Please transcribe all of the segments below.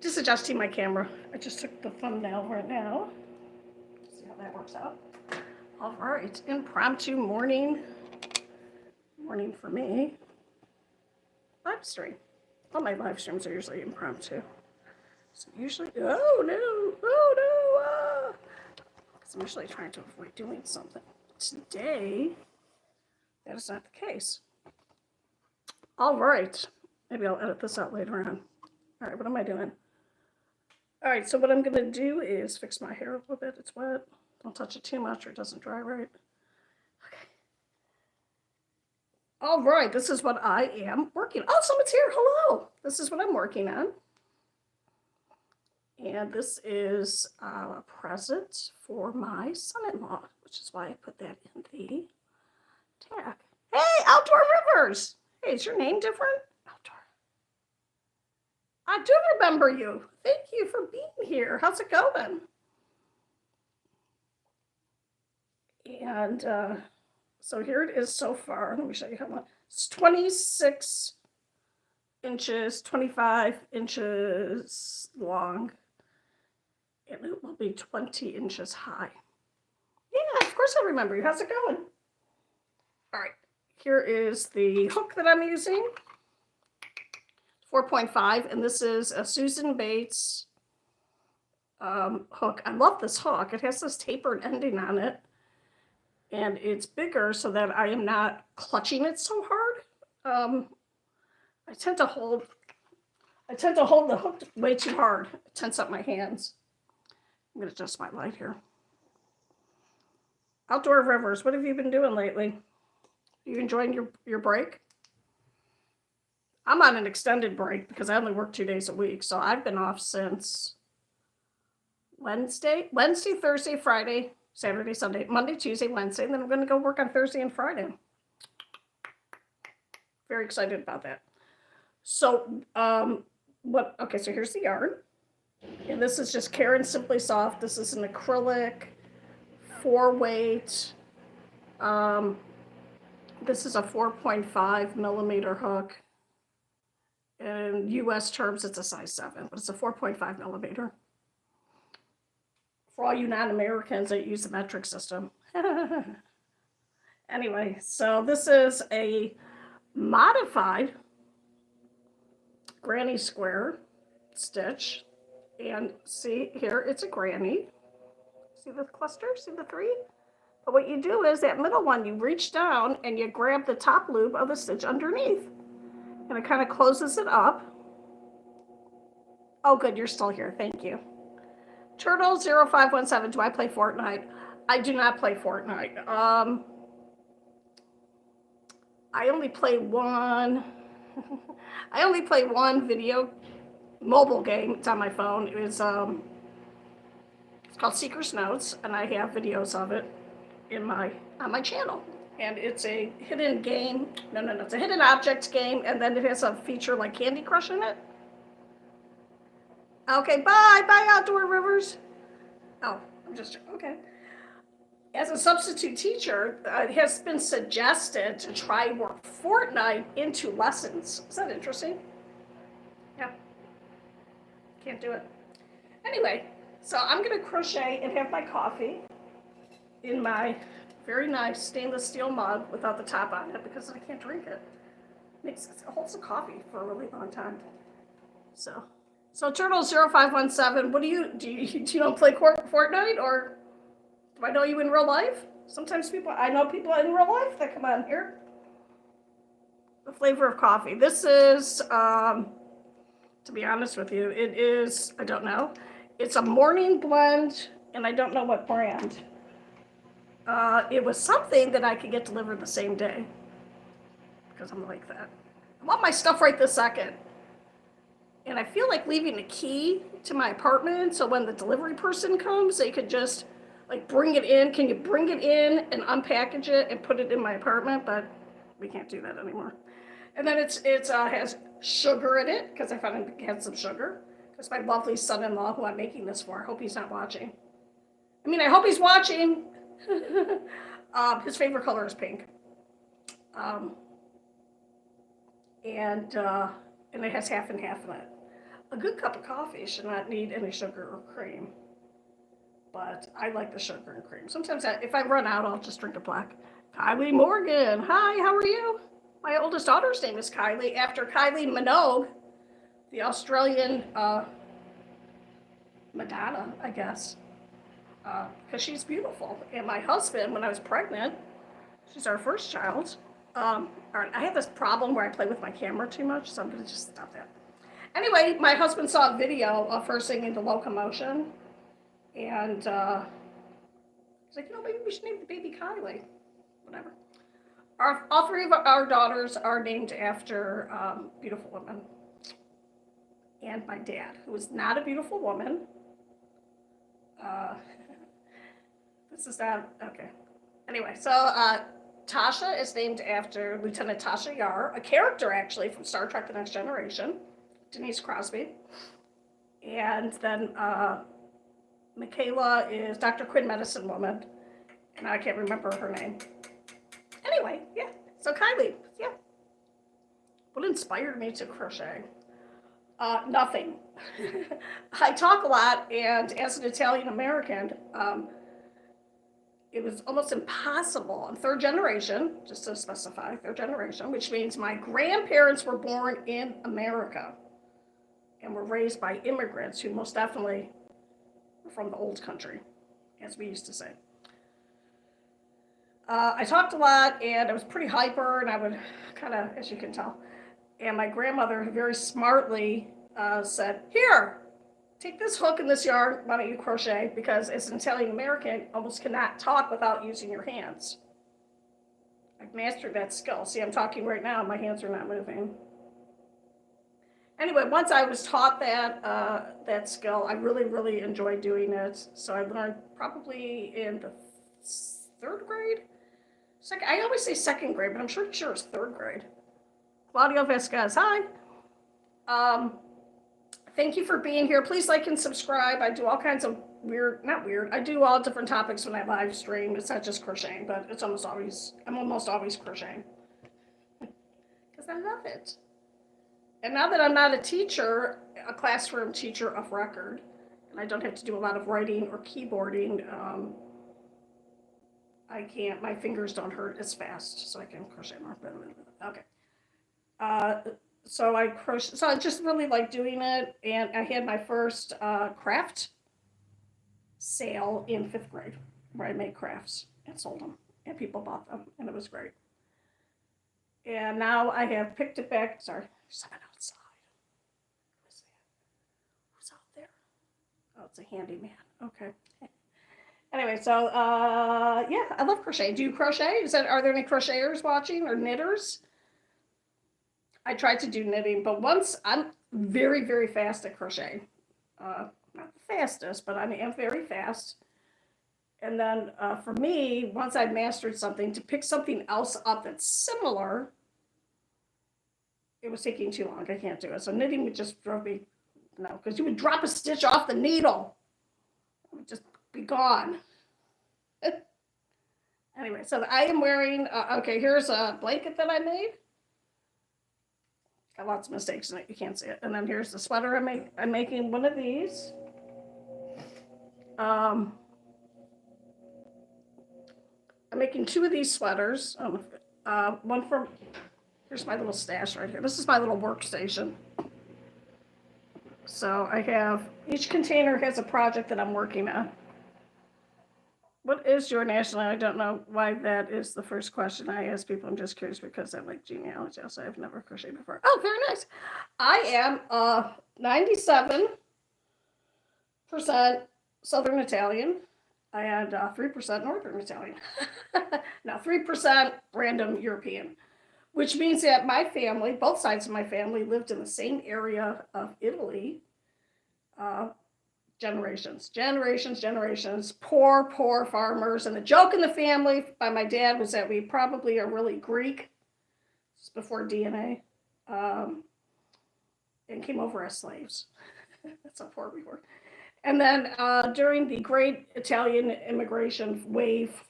Just adjusting my camera. I just took the thumbnail right now. See how that works out. All right, impromptu morning for me. Live stream. All my live streams are usually impromptu. So usually, oh no, because I'm usually trying to avoid doing something. Today, that is not the case. All right, maybe I'll edit this out later on. All right, what am I doing? All right, so what I'm gonna do is fix my hair a little bit. It's wet. Don't touch it too much or it doesn't dry right. Okay. All right, this is what I am working on. Oh, someone's here. Hello. This is what I'm working on. And this is a present for my son-in-law, which is why I put that in the tag. Hey, Outdoor Rivers. Hey, is your name different? Outdoor. I do remember you. Thank you for being here. How's it going? And so here it is so far. Let me show you how much. It's 26 inches, 25 inches long, and it will be 20 inches high. Yeah, of course I remember you. How's it going? All right, here is the hook that I'm using. 4.5, and this is a Susan Bates hook. I love this hook. It has this tapered ending on it, and it's bigger so that I am not clutching it so hard. I tend to hold the hook way too hard. It tense up my hands. I'm gonna adjust my light here. Outdoor Rivers, what have you been doing lately? Are you enjoying your break? I'm on an extended break because I only work 2 days a week. So I've been off since Wednesday, Thursday, Friday, Saturday, Sunday, Monday, Tuesday, Wednesday, and then I'm going to go work on Thursday and Friday. Very excited about that. So, okay, so here's the yarn. And this is just Karen Simply Soft. This is an acrylic 4-weight. This is a 4.5 millimeter hook. In US terms, it's a size 7, but it's a 4.5 millimeter. For all you non-Americans that use the metric system. Anyway, so this is a modified granny square stitch. And see here, it's a granny. See the cluster? See the 3? But what you do is that middle one, you reach down and you grab the top loop of the stitch underneath. And it kind of closes it up. Oh, good, you're still here. Thank you. Turtle0517, do I play Fortnite? I do not play Fortnite. I only play one. I only play one mobile game. It's on my phone. It's called Seeker's Notes, and I have videos of it on my channel. And it's a hidden game. No, it's a hidden objects game, and then it has a feature like Candy Crush in it. Okay, bye, Outdoor Rivers. Oh, I'm just, okay. As a substitute teacher, it has been suggested to try work Fortnite into lessons. Is that interesting? Yeah. Can't do it. Anyway, so I'm going to crochet and have my coffee in my very nice stainless steel mug without the top on it because I can't drink it. It holds the coffee for a really long time. So Turtle0517, what do you don't play Fortnite, or do I know you in real life? Sometimes I know people in real life that come on here. The flavor of coffee. This is, to be honest with you, it is, I don't know. It's a morning blend, and I don't know what brand. It was something that I could get delivered the same day because I'm like that. I want my stuff right this second. And I feel like leaving a key to my apartment so when the delivery person comes, they could just like bring it in. Can you bring it in and unpackage it and put it in my apartment? But we can't do that anymore. And then it has sugar in it because I found it had some sugar. Because my lovely son-in-law, who I'm making this for, I hope he's not watching. I hope he's watching. His favorite color is pink. And it has half and half in it. A good cup of coffee should not need any sugar or cream, but I like the sugar and cream. Sometimes if I run out, I'll just drink a black. Kylie Morgan, hi, how are you? My oldest daughter's name is Kylie, after Kylie Minogue, the Australian Madonna, I guess, because she's beautiful. And my husband, when I was pregnant, she's our first child. I have this problem where I play with my camera too much, so I'm going to just stop that. Anyway, my husband saw a video of her singing The Locomotion, and he's like, maybe we should name the baby Kylie. Whatever. All three of our daughters are named after beautiful women. And my dad, who is not a beautiful woman. This is not, okay. Anyway, so Tasha is named after Lieutenant Tasha Yar, a character actually from Star Trek The Next Generation, Denise Crosby. And then Michaela is Dr. Quinn Medicine Woman, and I can't remember her name. Anyway, yeah, so Kylie, yeah. What inspired me to crochet? Nothing. I talk a lot, and as an Italian American, it was almost impossible. I'm third generation, just to specify, third generation, which means my grandparents were born in America and were raised by immigrants who most definitely were from the old country, as we used to say. I talked a lot, and I was pretty hyper, and I would kind of, as you can tell, and my grandmother very smartly said, here, take this hook and this yarn, why don't you crochet? Because as an Italian American, almost cannot talk without using your hands. I've mastered that skill. See, I'm talking right now, my hands are not moving. Anyway, once I was taught that skill, I really, really enjoyed doing it. So I learned probably in the third grade. I always say second grade, but I'm sure it's third grade. Claudio Vasquez, hi. Thank you for being here. Please like and subscribe. I do all kinds of I do all different topics when I live stream. It's not just crocheting, but I'm almost always crocheting. Because I love it. And now that I'm not a teacher, a classroom teacher of record, and I don't have to do a lot of writing or keyboarding, my fingers don't hurt as fast, so I can crochet more. Okay. So I just really like doing it, and I had my first craft sale in 5th grade, where I made crafts and sold them, and people bought them, and it was great. And now I have picked it back. Sorry, there's someone outside. Who's out there? Oh, it's a handyman. Okay. Anyway, so yeah, I love crochet. Do you crochet? Are there any crocheters watching or knitters? I tried to do knitting, but once I'm very, very fast at crochet. Not the fastest, but I am very fast. And then for me, once I mastered something, to pick something else up that's similar, it was taking too long. I can't do it. So knitting would just drove me, because you would drop a stitch off the needle. It would just be gone. Anyway, so I am wearing, okay, here's a blanket that I made. Got lots of mistakes in it, you can't see it. And then here's the sweater I'm making one of these. I'm making 2 of these sweaters. One from, here's my little stash right here. This is my little workstation. So I have, each container has a project that I'm working on. What is your nationality? I don't know why that is the first question I ask people. I'm just curious because I like genealogy. Also, I've never crocheted before. Oh, very nice. I am 97% Southern Italian and 3% Northern Italian. Now, 3% random European, which means that my family, both sides of my family, lived in the same area of Italy. Generations, poor farmers. And the joke in the family by my dad was that we probably are really Greek, this is before DNA, and came over as slaves. That's how poor we were. And then during the great Italian immigration wave,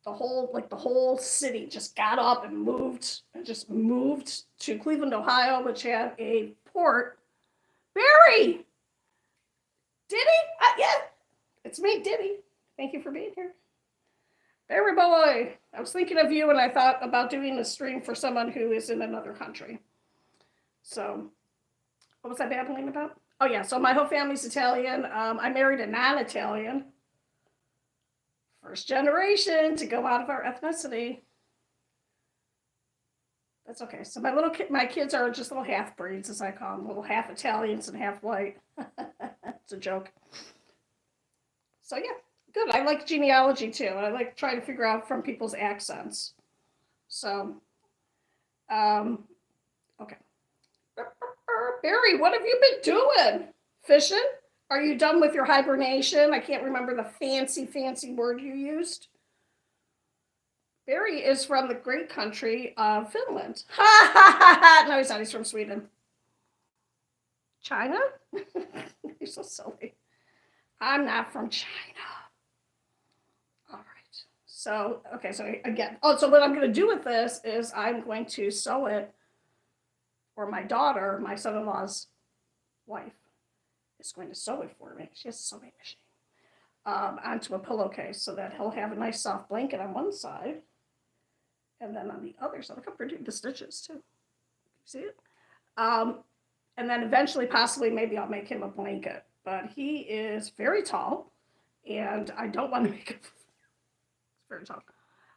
the whole city just got up and just moved to Cleveland, Ohio, which had a port. Barry, Diddy, yeah, it's me, Diddy. Thank you for being here. Barry boy, I was thinking of you and I thought about doing a stream for someone who is in another country. So, what was I babbling about? Oh yeah, so my whole family's Italian. I married a non-Italian. First generation to go out of our ethnicity. That's okay. So my kids are just little half breeds, as I call them, little half Italians and half white. It's a joke. So yeah, good. I like genealogy too. I like trying to figure out from people's accents. So, okay. Barry, what have you been doing? Fishing? Are you done with your hibernation? I can't remember the fancy word you used. Barry is from the great country of Finland. Ha ha ha ha! No, he's not. He's from Sweden. China? You're so silly. I'm not from China. All right. So, okay, so again. Oh, so what I'm going to do with this is I'm going to sew it for my daughter, my son-in-law's wife is going to sew it for me. She has a sewing machine. Onto a pillowcase so that he'll have a nice soft blanket on one side. And then on the other side, look how pretty the stitches too. See it? And then eventually, possibly, maybe I'll make him a blanket. But he is very tall, and I don't want to make him very tall.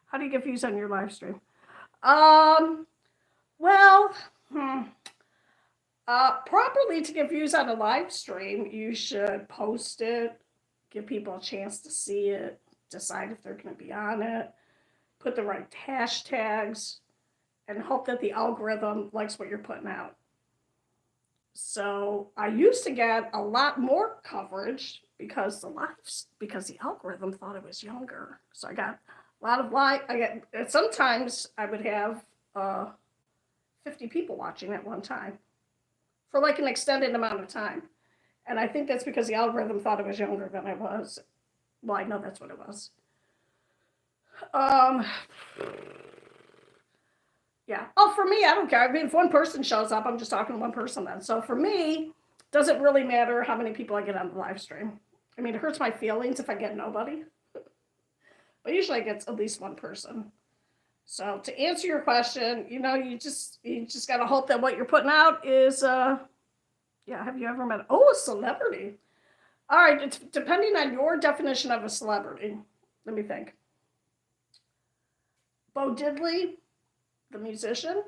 How do you get views on your live stream? Well, properly to get views on a live stream, you should post it, give people a chance to see it, decide if they're going to be on it, put the right hashtags, and hope that the algorithm likes what you're putting out. So I used to get a lot more coverage because the algorithm thought I was younger. So I got a lot of sometimes I would have 50 people watching at one time for like an extended amount of time. And I think that's because the algorithm thought I was younger than I was. Well, I know that's what it was. Yeah. Oh, for me, I don't care. I mean, if one person shows up, I'm just talking to one person then. So for me, it doesn't really matter how many people I get on the live stream. I mean, it hurts my feelings if I get nobody. But usually I get at least one person. So to answer your question, you just got to hope that what you're putting out is, have you ever met, a celebrity? All right, it's depending on your definition of a celebrity. Let me think. Bo Diddley, the musician.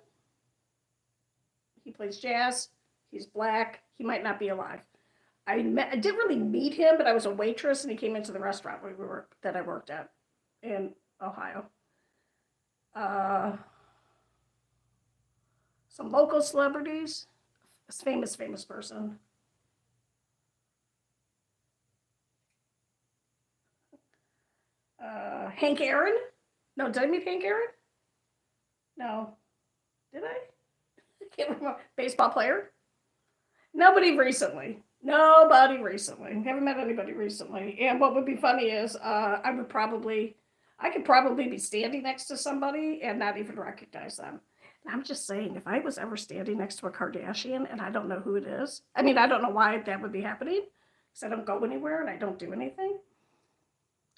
He plays jazz. He's black. He might not be alive. I didn't really meet him, but I was a waitress, and he came into the restaurant that I worked at in Ohio. Some local celebrities. A famous person. Hank Aaron? No, did I meet Hank Aaron? No. Did I? I can't remember. Baseball player? Nobody recently. Haven't met anybody recently. And what would be funny is I could probably be standing next to somebody and not even recognize them. And I'm just saying, if I was ever standing next to a Kardashian and I don't know who it is, I mean, I don't know why that would be happening, because I don't go anywhere and I don't do anything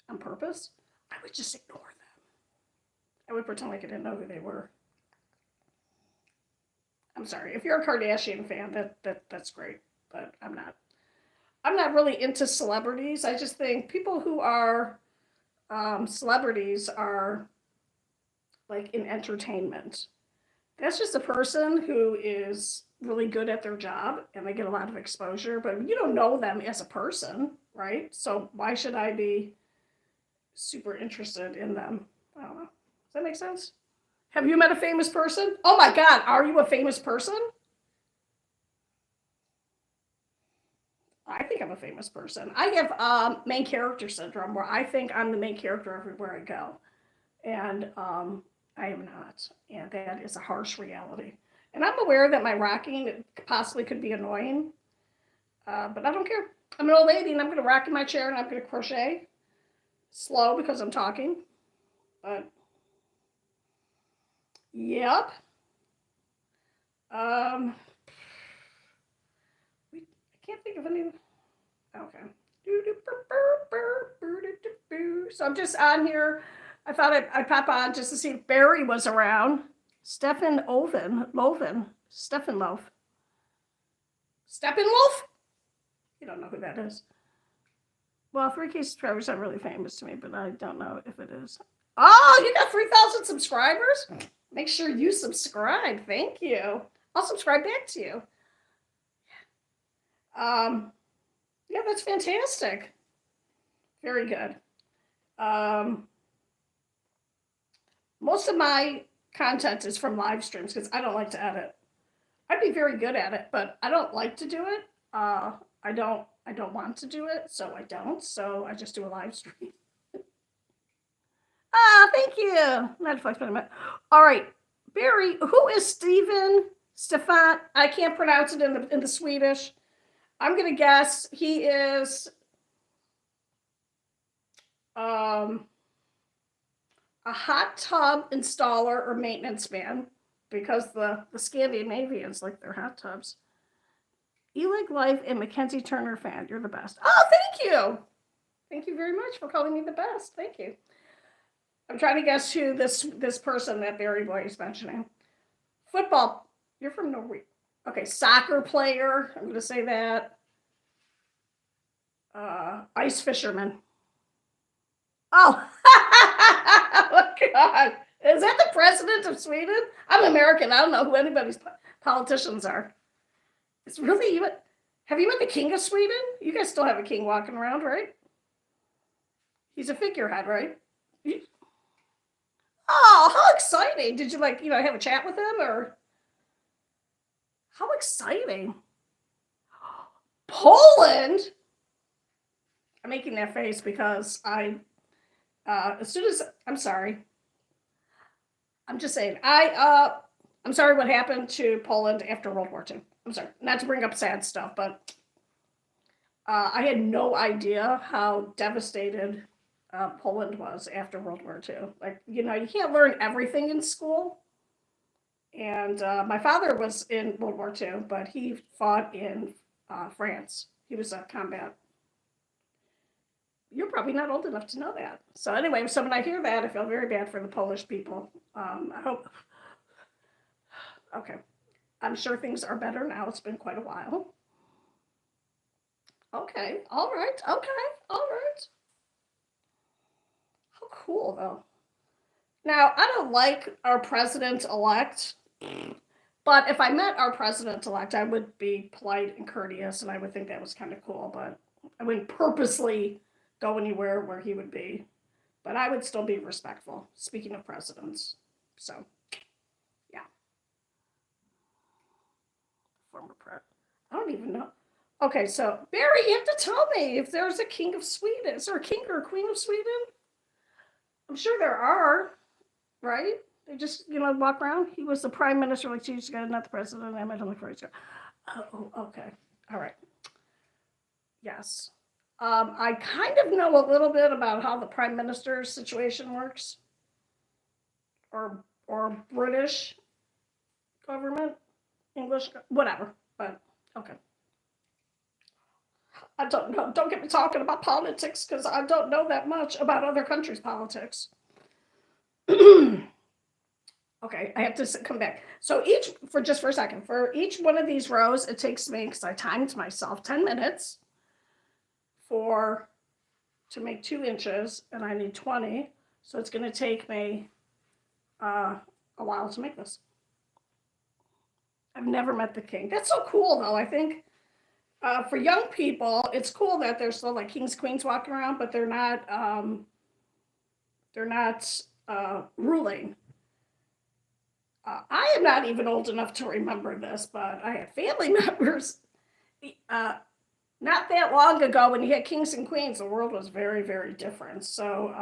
on purpose, I would just ignore them. I would pretend like I didn't know who they were. I'm sorry. If you're a Kardashian fan, that's great, but I'm not. I'm not really into celebrities. I just think people who are celebrities are like in entertainment. That's just a person who is really good at their job and they get a lot of exposure, but you don't know them as a person, right? So why should I be super interested in them? I don't know. Does that make sense? Have you met a famous person? Oh my God, are you a famous person? I think I'm a famous person. I have main character syndrome where I think I'm the main character everywhere I go. And I am not. And that is a harsh reality. And I'm aware that my rocking possibly could be annoying. But I don't care. I'm an old lady and I'm going to rock in my chair and I'm going to crochet. Slow because I'm talking. But yep. I can't think of any. Okay. So I'm just on here. I thought I'd pop on just to see if Barry was around. Steppenloaf. Steppenwolf? You don't know who that is. Well, Three Cases Trevor's not really famous to me, but I don't know if it is. Oh, you got 3,000 subscribers? Make sure you subscribe. Thank you. I'll subscribe back to you. Yeah, that's fantastic. Very good. Most of my content is from live streams because I don't like to edit. I'd be very good at it, but I don't like to do it. I don't want to do it, so I don't. So I just do a live stream. Thank you. Not flex, but all right, Barry. Who is Stefan? I can't pronounce it in the Swedish. I'm gonna guess he is a hot tub installer or maintenance man, because the Scandinavians like their hot tubs. Elig Life and Mackenzie Turner fan. You're the best. Oh, thank you. Thank you very much for calling me the best. Thank you. I'm trying to guess who this person that Barry Boy is mentioning. Football. You're from Norway. Okay, soccer player. I'm going to say that. Ice fisherman. Oh. Oh, God. Is that the president of Sweden? I'm American. I don't know who anybody's politicians are. It's really you. Have you met the king of Sweden? You guys still have a king walking around, right? He's a figurehead, right? Oh, how exciting. Did you have a chat with him, or? How exciting. Poland? I'm making that face because I'm sorry. I'm just saying, I'm sorry what happened to Poland after World War II. I'm sorry, not to bring up sad stuff, but I had no idea how devastated Poland was after World War II. You can't learn everything in school. And my father was in World War II, but he fought in France. He was a combat. You're probably not old enough to know that. So anyway, so when I hear that, I feel very bad for the Polish people. I hope. Okay. I'm sure things are better now. It's been quite a while. Okay. All right. Okay. All right. How cool, though. Now, I don't like our president-elect, but if I met our president-elect, I would be polite and courteous, and I would think that was kind of cool, but I wouldn't purposely go anywhere where he would be. But I would still be respectful, speaking of presidents. So, yeah. Former president. I don't even know. Okay, so, Barry, you have to tell me if there's a king of Sweden. Is there a king or a queen of Sweden? I'm sure there are, right? They just, walk around. He was the prime minister like 2 years ago, not the president. I met him like 4 years ago. Oh, okay. All right. Yes. I kind of know a little bit about how the prime minister's situation works, or British government, English, whatever. But okay. I don't know. Don't get me talking about politics because I don't know that much about other countries' politics. Okay, I have to come back. So for a second, for each one of these rows, it takes me, because I timed myself, 10 minutes to make 2 inches, and I need 20. So it's going to take me a while to make this. I've never met the king. That's so cool, though. I think for young people, it's cool that there's still like kings, queens walking around, but they're not ruling. I am not even old enough to remember this, but I had family members not that long ago when you had kings and queens. The world was very, very different. So,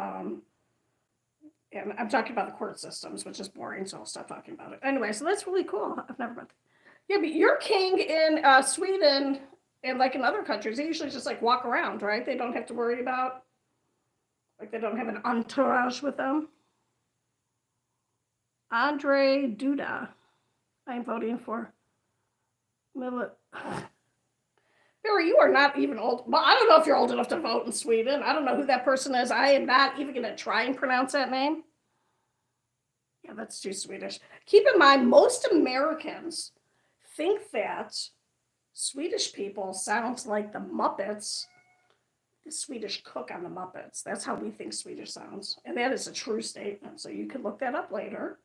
and I'm talking about the court systems, which is boring, so I'll stop talking about it. Anyway, so that's really cool. I've never met. Yeah, but your king in Sweden and like in other countries, they usually just like walk around, right? They don't have to worry about, they don't have an entourage with them. Andre Duda. I'm voting for Barry, you are not even old. Well, I don't know if you're old enough to vote in Sweden. I don't know who that person is. I am not even going to try and pronounce that name. Yeah, that's too Swedish. Keep in mind, most Americans think that Swedish people sound like the Muppets, the Swedish cook on the Muppets. That's how we think Swedish sounds. And that is a true statement. So you can look that up later.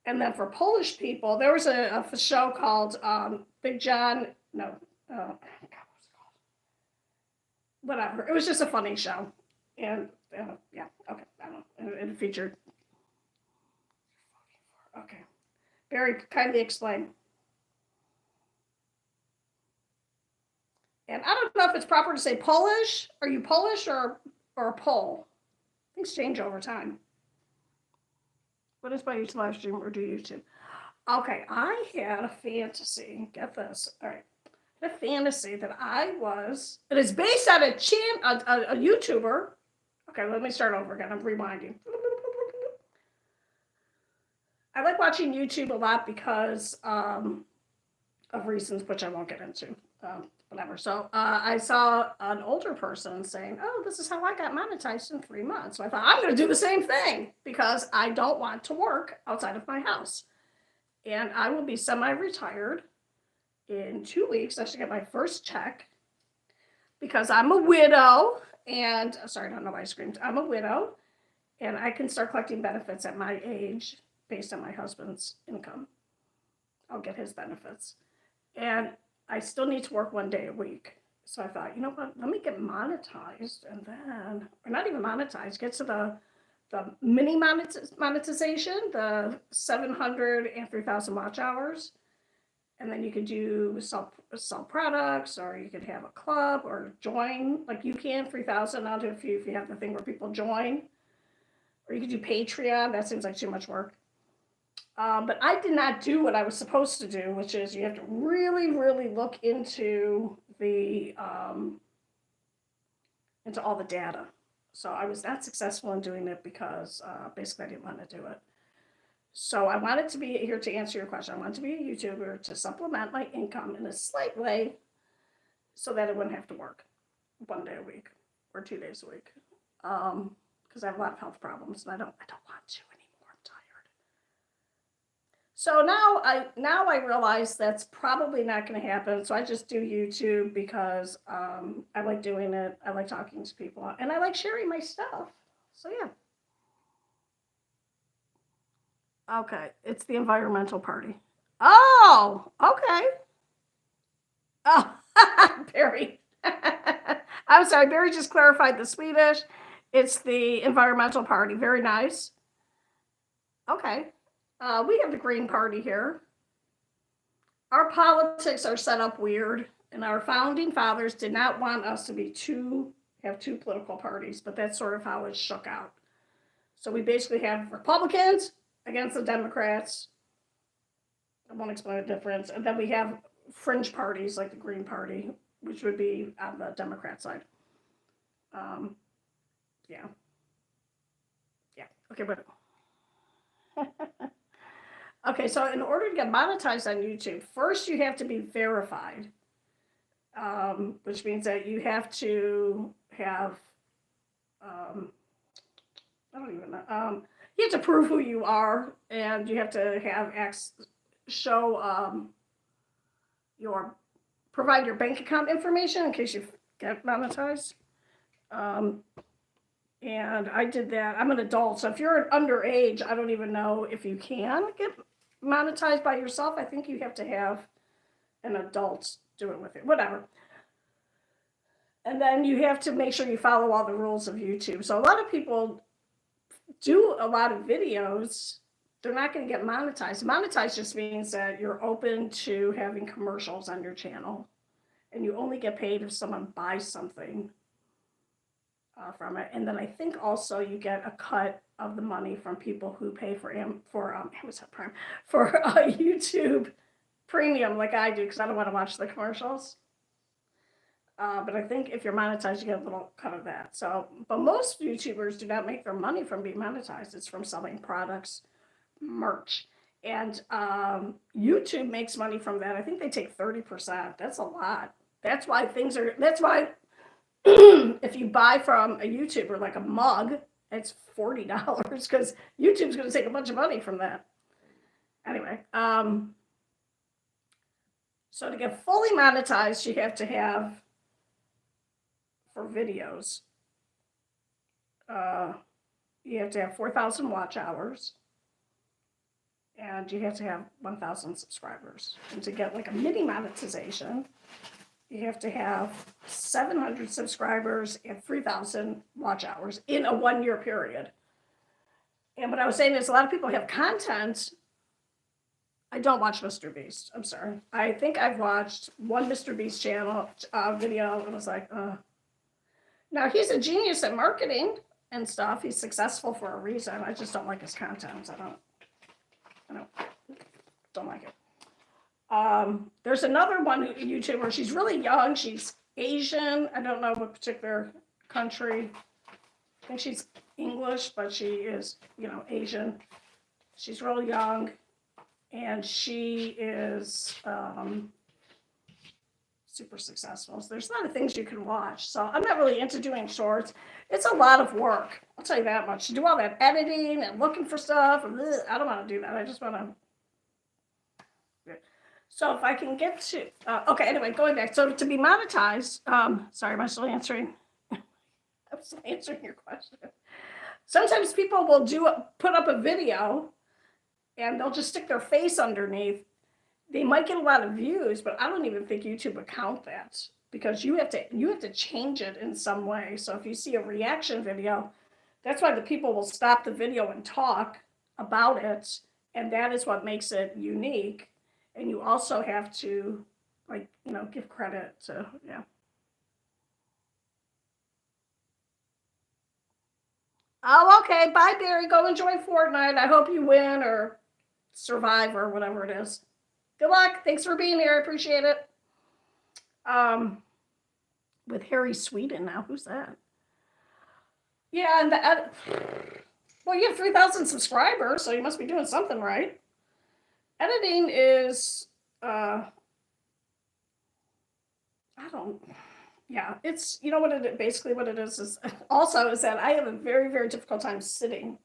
And then for Polish people, there was a show called Big John. No, God, what was it called? Whatever. It was just a funny show. And yeah, okay, I don't know. It featured. Okay. Very kindly explain. And I don't know if it's proper to say Polish. Are you Polish or a Pole? Things change over time. What is my YouTube live stream or do YouTube? Okay, I had a fantasy. Get this. All right. I had a fantasy that it is based on a YouTuber. Okay, let me start over again. I'm rewinding. I like watching YouTube a lot because of reasons which I won't get into. Whatever. So I saw an older person saying, "Oh, this is how I got monetized in 3 months." So I thought I'm going to do the same thing because I don't want to work outside of my house, and I will be semi-retired in 2 weeks. I should get my first check because I'm a widow. And sorry, I don't know why I screamed. I'm a widow, and I can start collecting benefits at my age based on my husband's income. I'll get his benefits, and I still need to work 1 day a week. So I thought, you know what, let me get monetized and then, or not even monetized, get to the mini monetization, the 700 and 3,000 watch hours. And then you could do sell products, or you could have a club or join, like you can 3,000 out if you have the thing where people join, or you could do Patreon. That seems like too much work. But I did not do what I was supposed to do, which is you have to really, really look into into all the data. So I was not successful in doing it because basically I didn't want to do it. So I wanted to be here to answer your question. I wanted to be a YouTuber to supplement my income in a slight way so that I wouldn't have to work 1 day a week or 2 days a week. Because I have a lot of health problems and I don't want to anymore. I'm tired. So now I realize that's probably not going to happen. So I just do YouTube because I like doing it. I like talking to people and I like sharing my stuff. So yeah. Okay, it's the environmental party. Oh, okay. Oh, Barry. I'm sorry, Barry just clarified the Swedish. It's the environmental party. Very nice. Okay. We have the Green Party here. Our politics are set up weird, and our founding fathers did not want us to have two political parties, but that's sort of how it shook out. So we basically have Republicans against the Democrats. I won't explain the difference. And then we have fringe parties like the Green Party, which would be on the Democrat side. Yeah. Okay, but okay, so in order to get monetized on YouTube, first you have to be verified, which means that you have to have, I don't even know, you have to prove who you are, and you have to have provide your bank account information in case you get monetized. And I did that. I'm an adult, so if you're underage, I don't even know if you can get monetized by yourself. I think you have to have an adult do it with you. Whatever. And then you have to make sure you follow all the rules of YouTube. So a lot of people do a lot of videos. They're not going to get monetized. Monetized just means that you're open to having commercials on your channel, and you only get paid if someone buys something from it. And then I think also you get a cut of the money from people who pay for Amazon Prime, for YouTube Premium, like I do, because I don't want to watch the commercials. But I think if you're monetized, you get a little cut of that. So, but most YouTubers do not make their money from being monetized. It's from selling products, merch. And YouTube makes money from that. I think they take 30%. That's a lot. That's why if you buy from a YouTuber like a mug, it's $40 because YouTube's going to take a bunch of money from that. Anyway, so to get fully monetized, you have to have, for videos, you have to have 4,000 watch hours, and you have to have 1,000 subscribers. And to get like a mini monetization, you have to have 700 subscribers and 3,000 watch hours in a 1-year period. And what I was saying is a lot of people have content. I don't watch Mr. Beast. I'm sorry. I think I've watched one Mr. Beast channel video and was like, Now he's a genius at marketing and stuff. He's successful for a reason. I just don't like his content. I don't like it. There's another one YouTuber. She's really young. She's Asian. I don't know what particular country. I think she's English, but she is, Asian. She's really young, and she is super successful. So there's a lot of things you can watch. So I'm not really into doing shorts. It's a lot of work. I'll tell you that much. To do all that editing and looking for stuff, I don't want to do that. I just want to. So if I can get to, okay, anyway, going back. So to be monetized, sorry, am I still answering? I'm still answering your question. Sometimes people will put up a video and they'll just stick their face underneath. They might get a lot of views, but I don't even think YouTube would count that because you have to change it in some way. So if you see a reaction video, that's why the people will stop the video and talk about it, and that is what makes it unique. And you also have to, give credit to, yeah. Oh, okay. Bye, Barry. Go enjoy Fortnite. I hope you win or survive or whatever it is. Good luck. Thanks for being here. I appreciate it. With Harry Sweden now. Who's that? Yeah, and well, you have 3,000 subscribers, so you must be doing something right. Editing is, it's, basically what it is also is that I have a very, very difficult time sitting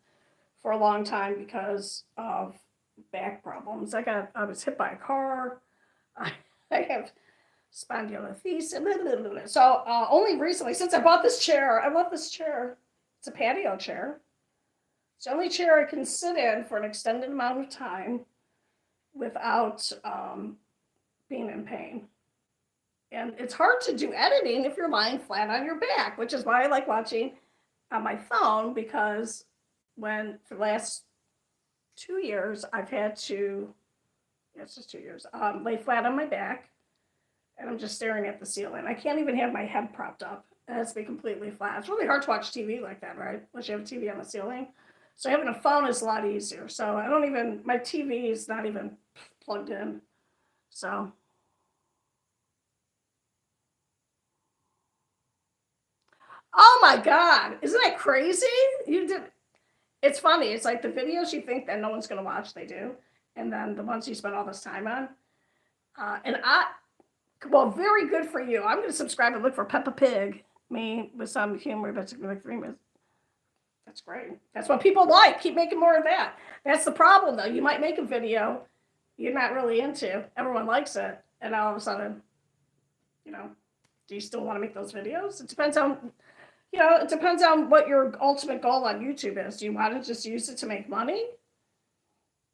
for a long time because of back problems. I was hit by a car. I have spondylolisthesis. So only recently, since I bought this chair, I love this chair. It's a patio chair. It's the only chair I can sit in for an extended amount of time without being in pain. And it's hard to do editing if you're lying flat on your back, which is why I like watching on my phone, because for the last 2 years, I've had to, it's just 2 years, lay flat on my back, and I'm just staring at the ceiling. I can't even have my head propped up. It has to be completely flat. It's really hard to watch TV like that, right? Unless you have a TV on the ceiling. So having a phone is a lot easier. So my TV is not even plugged in. So. Oh my God. Isn't that crazy? It's funny. It's like the videos you think that no one's going to watch, they do. And then the ones you spend all this time on. Well, very good for you. I'm going to subscribe and look for Peppa Pig. Me with some humor, but it's going to be like 3 minutes. That's great. That's what people like. Keep making more of that. That's the problem, though. You might make a video you're not really into. Everyone likes it. And all of a sudden, do you still want to make those videos? It depends on what your ultimate goal on YouTube is. Do you want to just use it to make money?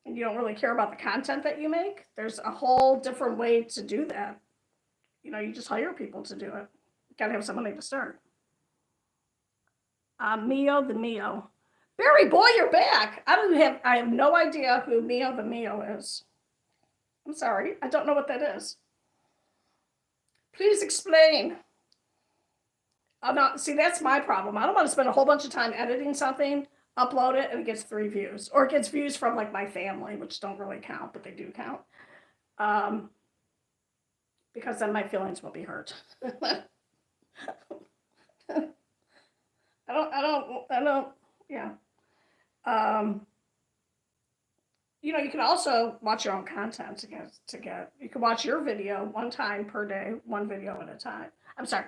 And you don't really care about the content that you make? There's a whole different way to do that. You just hire people to do it. You got to have some money to start. Mio the Mio. Barry, boy, you're back. I have no idea who Mio the Mio is. I'm sorry. I don't know what that is. Please explain. See, that's my problem. I don't want to spend a whole bunch of time editing something, upload it, and it gets 3 views. Or it gets views from my family, which don't really count, but they do count. Because then my feelings will be hurt. I don't, yeah. you know, you can also watch your own content you can watch your video one time per day, one video at a time. I'm sorry.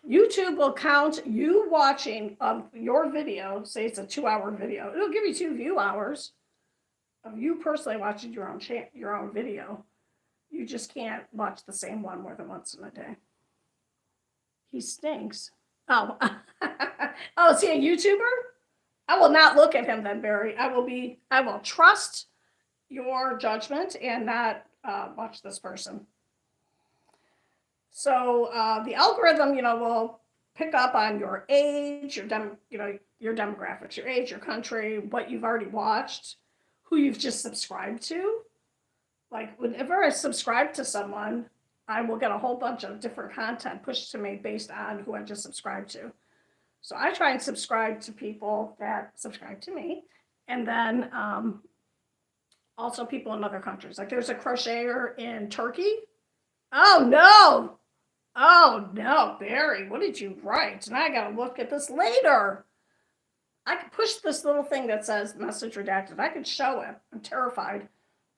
YouTube will count you watching your video, say it's a 2-hour video. It'll give you 2 view hours of you personally watching your own video. You just can't watch the same one more than once in a day. He stinks. Oh, oh, is he a YouTuber? I will not look at him then, Barry. I will trust your judgment and not watch this person. So the algorithm, you know, will pick up on your age, your demographics, your age, your country, what you've already watched, who you've just subscribed to. Like whenever I subscribe to someone, I will get a whole bunch of different content pushed to me based on who I just subscribed to. So I try and subscribe to people that subscribe to me, and then also people in other countries. Like there's a crocheter in Turkey. Oh no, Barry, what did you write? Now I gotta look at this later. I can push this little thing that says message redacted. I can show it. I'm terrified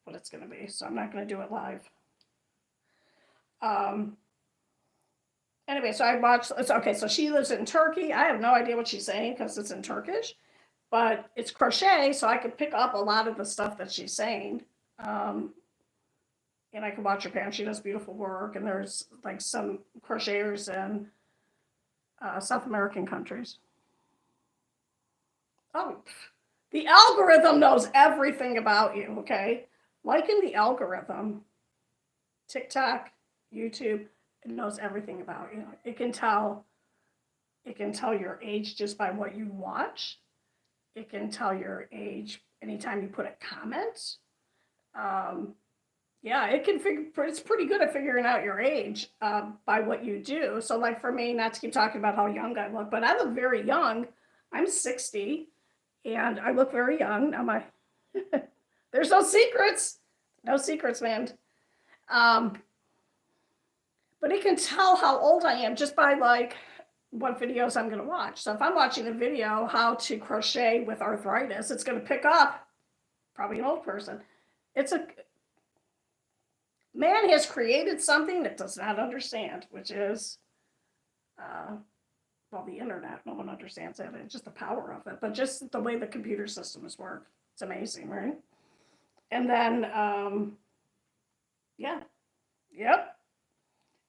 what it's gonna be, so I'm not gonna do it live. Anyway, so I watched, okay, so she lives in Turkey. I have no idea what she's saying because it's in Turkish, but it's crochet, so I could pick up a lot of the stuff that she's saying. And I can watch her parents. She does beautiful work, and there's like some crocheters in South American countries. Oh, the algorithm knows everything about you, okay? Like in the algorithm, TikTok, YouTube, it knows everything about you. It can tell your age just by what you watch. It can tell your age anytime you put a comment. Yeah, it can figure. It's pretty good at figuring out your age by what you do. So, like for me, not to keep talking about how young I look, but I look very young. I'm 60, and I look very young. Now there's no secrets, man. But it can tell how old I am just by like what videos I'm going to watch. So if I'm watching a video how to crochet with arthritis, it's going to pick up probably an old person. Man has created something that does not understand, which is, the internet. No one understands it. It's just the power of it, but just the way the computer systems work. It's amazing, right? And then, yeah. Yep.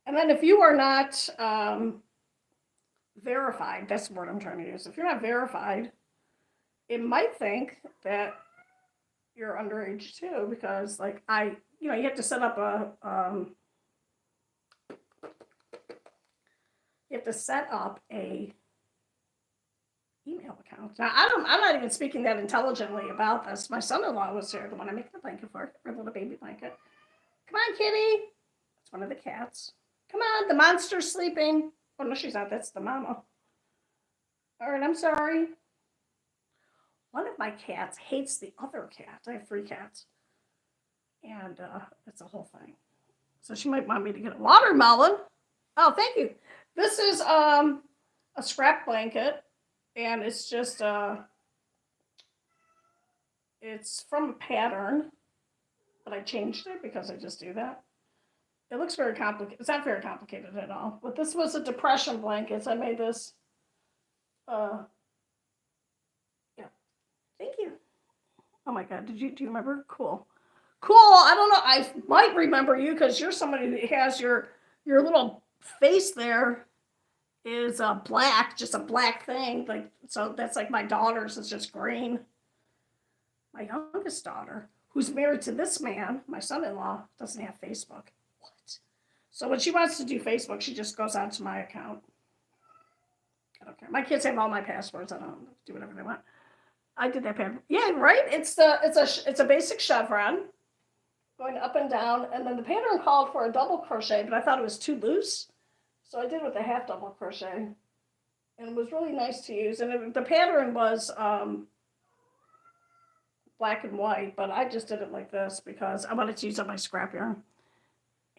And then if you are not verified, that's the word I'm trying to use. If you're not verified, it might think that you're underage too, because like you have to set up a email account. Now I'm not even speaking that intelligently about this. My son-in-law was here, the one I make the blanket for, our little baby blanket. Come on, kitty. It's one of the cats. Come on, the monster's sleeping. Oh, no, she's not. That's the mama. All right, I'm sorry. One of my cats hates the other cat. I have 3 cats. And it's a whole thing. So she might want me to get a watermelon. Oh, thank you. This is a scrap blanket. And it's just, it's from a pattern. But I changed it because I just do that. It looks very complicated. It's not very complicated at all. But this was a depression blanket. So I made this. Yeah. Thank you. Oh my God. Do you remember? Cool. I don't know. I might remember you because you're somebody who has your little face there is black, just a black thing. Like, so that's like my daughter's is just green. My youngest daughter, who's married to this man, my son-in-law, doesn't have Facebook. What? So when she wants to do Facebook, she just goes onto my account. I don't care. My kids have all my passwords. I don't do whatever they want. I did that pattern. Yeah, right? It's a basic chevron going up and down, and then the pattern called for a double crochet, but I thought it was too loose. So I did with a half double crochet. And it was really nice to use. And the pattern was black and white, but I just did it like this because I wanted to use up my scrap yarn.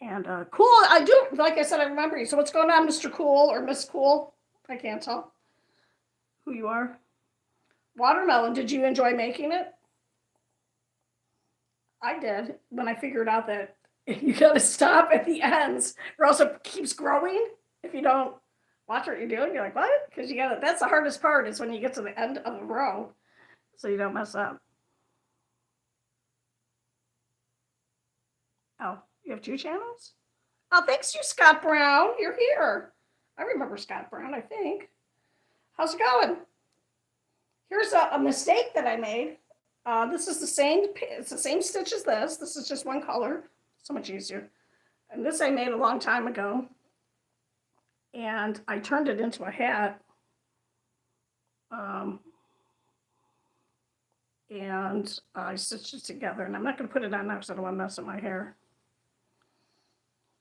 And cool, I do, like I said, I remember you. So what's going on, Mr. Cool or Miss Cool? I can't tell who you are. Watermelon, did you enjoy making it? I did when I figured out that you got to stop at the ends, or else it keeps growing. If you don't watch what you're doing, you're like, what? Because you got to. That's the hardest part is when you get to the end of the row, so you don't mess up. Oh, you have 2 channels? Oh, thanks you, Scott Brown. You're here. I remember Scott Brown, I think. How's it going? Here's a mistake that I made. This is the same, it's the same stitch as this. This is just one color, so much easier. And this I made a long time ago. And I turned it into a hat. And I stitched it together. And I'm not going to put it on now because I don't want to mess up my hair.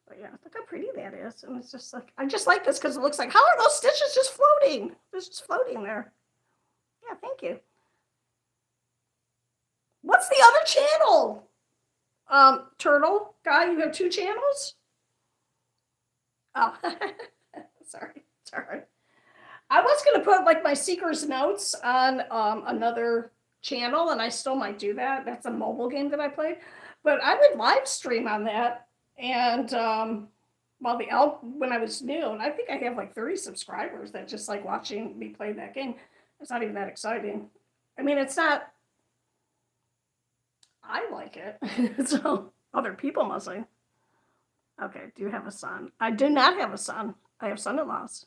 But yeah, look how pretty that is. And it's just like, I just like this because it looks like, how are those stitches just floating? They're just floating there. Yeah, thank you. What's the other channel? Turtle guy, you have 2 channels? Oh, sorry. I was going to put like my Seeker's Notes on another channel, and I still might do that. That's a mobile game that I play. But I would live stream on that. And when I was new, and I think I have like 30 subscribers that just like watching me play that game. It's not even that exciting. I mean, it's not. I like it. So other people must say. Okay, do you have a son? I do not have a son. I have son-in-laws.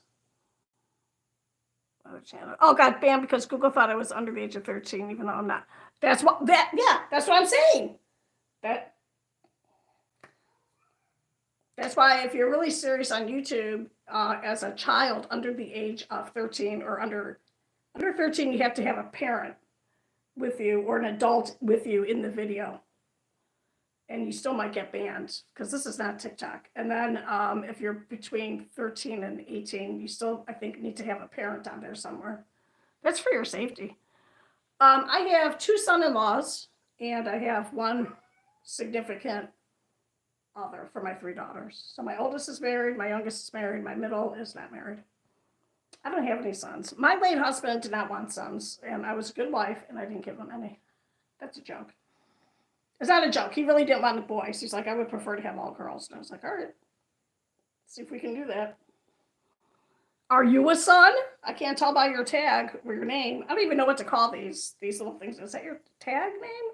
Other channel. Oh, got banned because Google thought I was under the age of 13, even though I'm not. That's what I'm saying. That's why if you're really serious on YouTube as a child under the age of 13 or under 13, you have to have a parent with you or an adult with you in the video. And you still might get banned because this is not TikTok. And then if you're between 13 and 18, you still, I think, need to have a parent on there somewhere. That's for your safety. I have 2 son-in-laws, and I have 1 significant other for my 3 daughters. So my oldest is married, my youngest is married, my middle is not married. I don't have any sons. My late husband did not want sons, and I was a good wife, and I didn't give him any. That's a joke. It's not a joke. He really didn't want the boys. He's like, I would prefer to have all girls. And I was like, all right, let's see if we can do that. Are you a son? I can't tell by your tag or your name. I don't even know what to call these little things. Is that your tag name?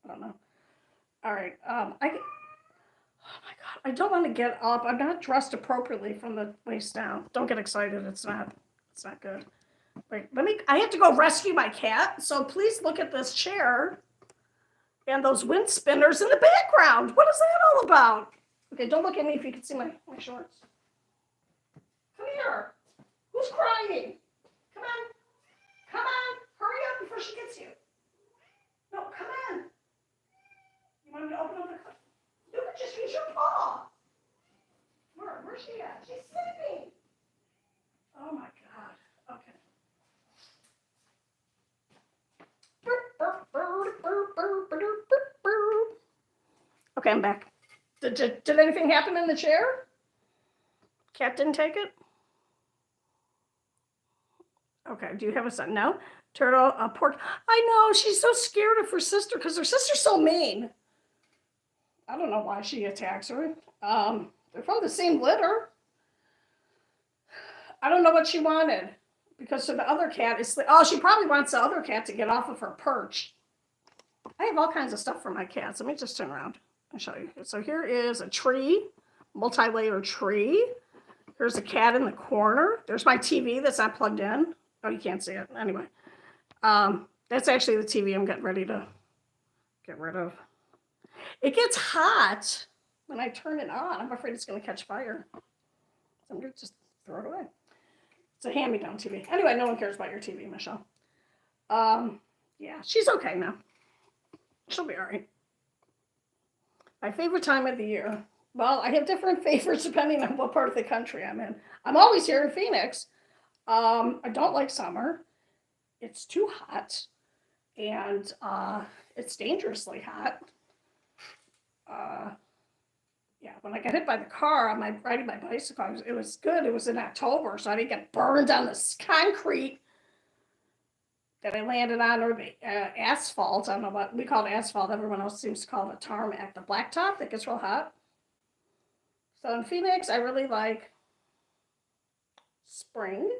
I don't know. All right. Oh my God. I don't want to get up. I'm not dressed appropriately from the waist down. Don't get excited. It's not good. Wait, I have to go rescue my cat. So please look at this chair. And those wind spinners in the background. What is that all about? Okay, don't look at me if you can see my shorts. Come here. Who's crying? Come on. Hurry up before she gets you. No, come on. You want me to open up the cup? You can just use your paw. Where's she at? She's sleeping. Oh my God. Okay. Okay, I'm back. Did anything happen in the chair? Cat didn't take it? Okay, do you have a son? No? Turtle, pork. I know, she's so scared of her sister because her sister's so mean. I don't know why she attacks her. They're from the same litter. I don't know what she wanted. Because the other cat is, she probably wants the other cat to get off of her perch. I have all kinds of stuff for my cats. Let me just turn around and show you. So here is a tree, multi-layer tree. Here's a cat in the corner. There's my TV that's not plugged in. Oh, you can't see it. Anyway, that's actually the TV I'm getting ready to get rid of. It gets hot when I turn it on. I'm afraid it's going to catch fire. So I'm going to just throw it away. It's a hand-me-down TV. Anyway, no one cares about your TV, Michelle. Yeah, she's okay now. She'll be all right. My favorite time of the year. Well, I have different favorites depending on what part of the country I'm in. I'm always here in Phoenix. I don't like summer. It's too hot. And it's dangerously hot. Yeah, when I got hit by the car on riding my bicycle, it was good. It was in October, so I didn't get burned on this concrete that I landed on, or the asphalt. I don't know what we call it asphalt. Everyone else seems to call it tarmac. The blacktop that gets real hot. So in Phoenix, I really like spring.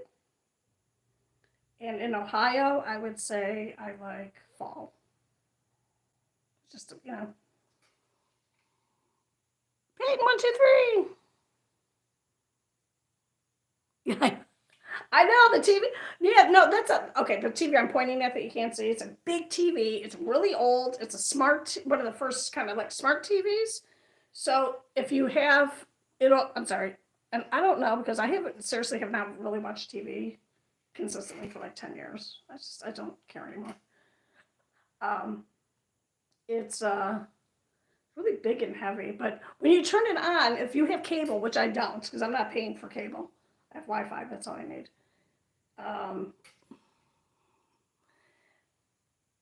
And in Ohio, I would say I like fall. Just, Peyton, 1, 2, 3. I know the TV. Yeah, no, okay. The TV I'm pointing at that you can't see. It's a big TV. It's really old. It's a one of the first kind of like smart TVs. So if you have, I'm sorry, and I don't know because I have not really watched TV consistently for like 10 years. I don't care anymore. It's really big and heavy, but when you turn it on, if you have cable, which I don't, because I'm not paying for cable, I have Wi-Fi. That's all I need.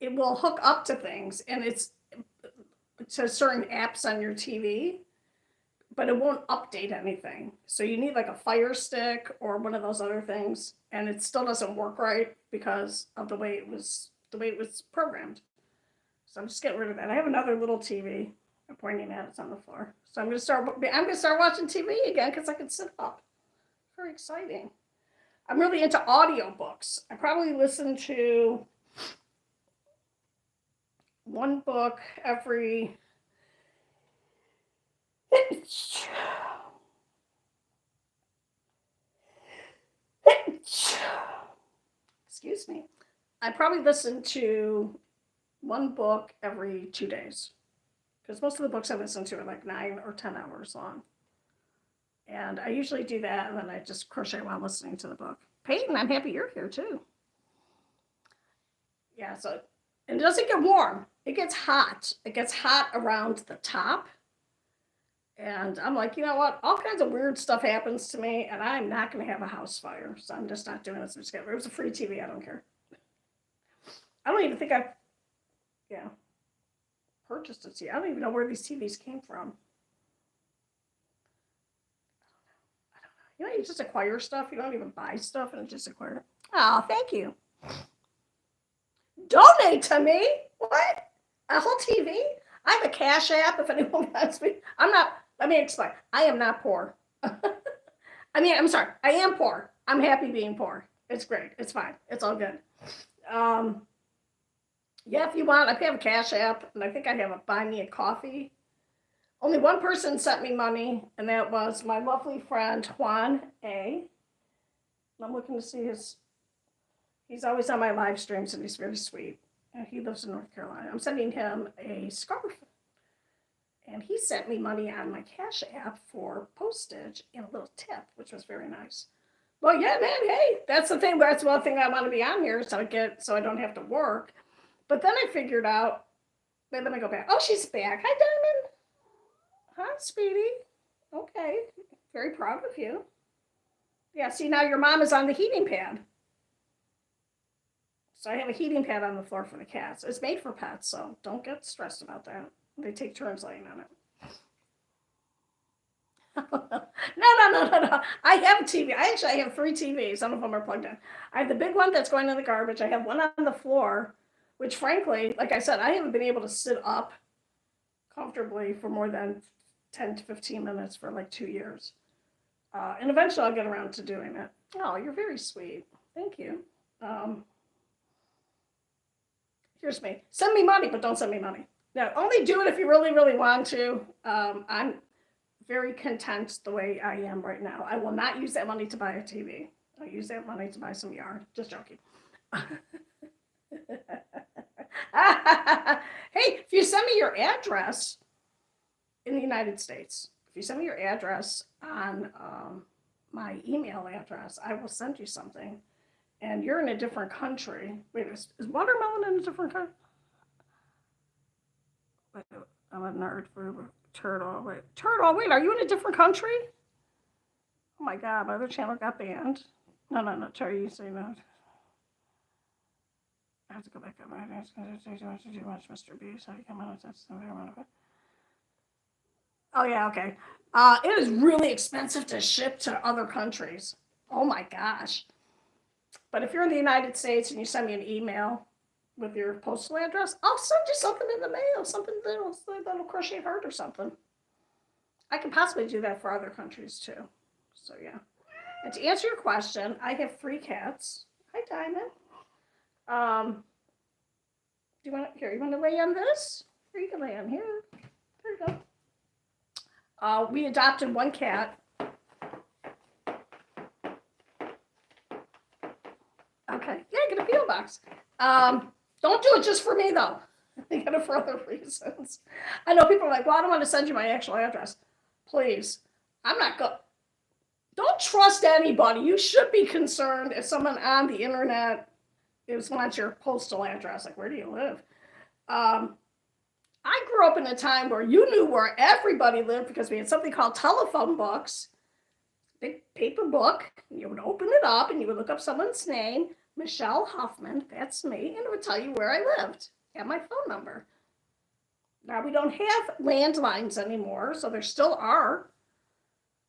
It will hook up to things, and it's to certain apps on your TV, but it won't update anything. So you need like a Fire Stick or one of those other things, and it still doesn't work right because of the way it was programmed. So I'm just getting rid of that. I have another little TV. I'm pointing at it's on the floor. So I'm gonna start watching TV again because I can sit up. Very exciting. I'm really into audiobooks. I probably listen to one book every excuse me. I probably listen to one book every 2 days because most of the books I listen to are like 9 or 10 hours long. And I usually do that, and then I just crochet while listening to the book. Peyton, I'm happy you're here too. Yeah, so, and it doesn't get warm. It gets hot. It gets hot around the top. And I'm like, you know what? All kinds of weird stuff happens to me, and I'm not going to have a house fire. So I'm just not doing this. It was a free TV. I don't care. I don't even think purchased a TV. I don't even know where these TVs came from. You just acquire stuff. You don't even buy stuff and just acquire it. Oh, thank you. Donate to me? What? A whole TV? I have a Cash App if anyone wants me. Let me explain. I am not poor. I'm sorry. I am poor. I'm happy being poor. It's great. It's fine. It's all good. Yeah, if you want, I have a Cash App, and I think I have a Buy Me a Coffee. Only one person sent me money, and that was my lovely friend, Juan A. I'm looking to see he's always on my live streams, and he's very sweet. And he lives in North Carolina. I'm sending him a scarf. And he sent me money on my Cash App for postage and a little tip, which was very nice. Well, yeah, man, hey, that's the thing. That's one thing I want to be on here, so I don't have to work. But then I figured out, let me go back. Oh, she's back. Hi, Diamond. Hi, sweetie. Okay. Very proud of you. Yeah, see, now your mom is on the heating pad. So I have a heating pad on the floor for the cats. It's made for pets, so don't get stressed about that. They take turns laying on it. No. I have a TV. I have 3 TVs. Some of them are plugged in. I have the big one that's going in the garbage. I have one on the floor, which frankly, like I said, I haven't been able to sit up comfortably for more than 10 to 15 minutes for like 2 years. And eventually I'll get around to doing it. Oh, you're very sweet. Thank you. Here's me. Send me money, but don't send me money. No, only do it if you really, really want to. I'm very content the way I am right now. I will not use that money to buy a TV. I'll use that money to buy some yarn. Just joking. Hey, if you send me your address in the United States, if you send me your address on my email address, I will send you something. And you're in a different country. Wait, is watermelon in a different country? Wait, I'm a nerd for turtle. Wait, are you in a different country? Oh my God, my other channel got banned. No, Terry, you say no. I have to go back up. I was going to say too much, Mr. B. So you come on, that's the amount of it. Oh yeah, okay. It is really expensive to ship to other countries. Oh my gosh. But if you're in the United States and you send me an email with your postal address, I'll send you something in the mail, something that'll crochet heart or something. I can possibly do that for other countries too. So yeah. And to answer your question, I have 3 cats. Hi, Diamond. Do you want to, here, you want to lay on this? Here, you can lay on here. There you go. We adopted 1 cat. Okay, yeah, get a P.O. box. Don't do it just for me, though. I get it for other reasons. I know people are like, well, I don't want to send you my actual address. Please. I'm not going. Don't trust anybody. You should be concerned if someone on the internet wants your postal address. Like, where do you live? I grew up in a time where you knew where everybody lived because we had something called telephone books. Big paper book. You would open it up and you would look up someone's name. Michelle Huffman, that's me, and it would tell you where I lived and my phone number. Now, we don't have landlines anymore, so there still are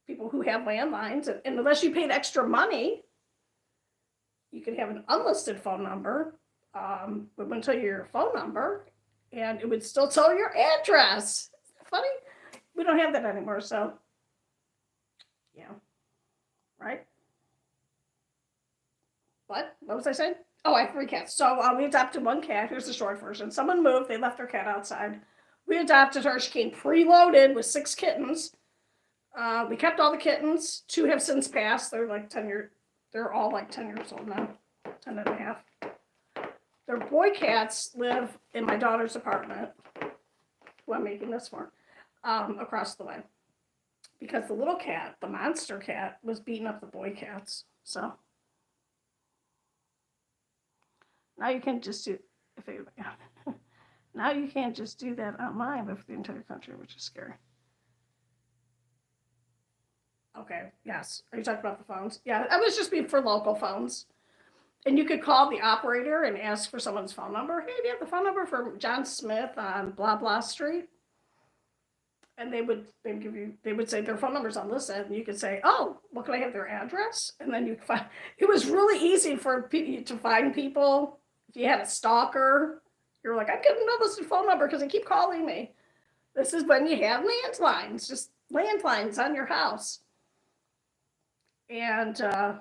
people who have landlines, and unless you paid extra money, you could have an unlisted phone number. It wouldn't tell you your phone number, and it would still tell your address. Isn't that funny? We don't have that anymore, so yeah, right? What was I saying? Oh, I have 3 cats. So we adopted 1 cat. Here's the short version. Someone moved. They left their cat outside. We adopted her. She came preloaded with 6 kittens. We kept all the kittens. 2 have since passed. They're like 10 years. They're all like 10 years old now. 10 and a half. Their boy cats live in my daughter's apartment, who I'm making this for, across the way. Because the little cat, the monster cat, was beating up the boy cats. So now you can't just do now you can't just do that online for the entire country, which is scary. Okay, yes. Are you talking about the phones? Yeah, I was just being for local phones. And you could call the operator and ask for someone's phone number. Hey, do you have the phone number for John Smith on blah blah street? And they would say their phone number's on this end, and you could say, oh, well, can I have their address? And then you could find. It was really easy for people to find people. If you had a stalker, you're like, I'm getting another listed phone number because they keep calling me. This is when you have landlines, just landlines on your house. And yeah.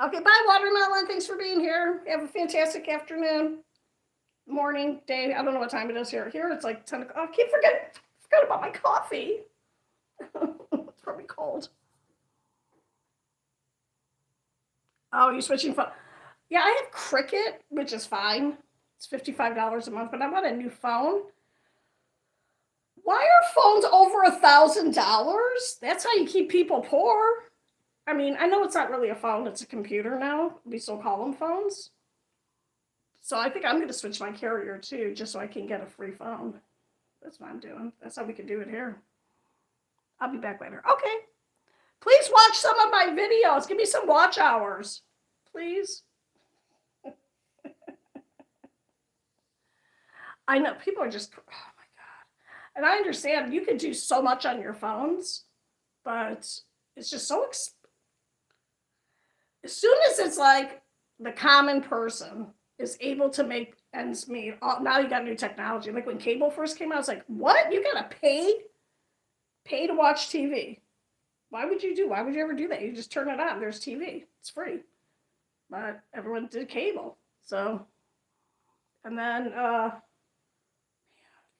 Okay, bye, Watermelon. Thanks for being here. Have a fantastic afternoon, morning, day. I don't know what time it is here. Here it's like 10 o'clock. I forgot about my coffee. It's probably cold. Oh, you're switching phone. Yeah, I have Cricket, which is fine. It's $55 a month, but I want a new phone. Why are phones over $1,000? That's how you keep people poor. I mean, I know it's not really a phone, it's a computer now. We still call them phones. So I think I'm going to switch my carrier too, just so I can get a free phone. That's what I'm doing. That's how we can do it here. I'll be back later. Okay. Please watch some of my videos. Give me some watch hours. Please. I know people are just, oh my God. And I understand you can do so much on your phones, but it's just so expensive. As soon as it's like the common person is able to make ends meet, now you got new technology. Like when cable first came out, I was like, what? You gotta pay to watch TV. Why would you ever do that? You just turn it on. There's TV. It's free. But everyone did cable. So, and then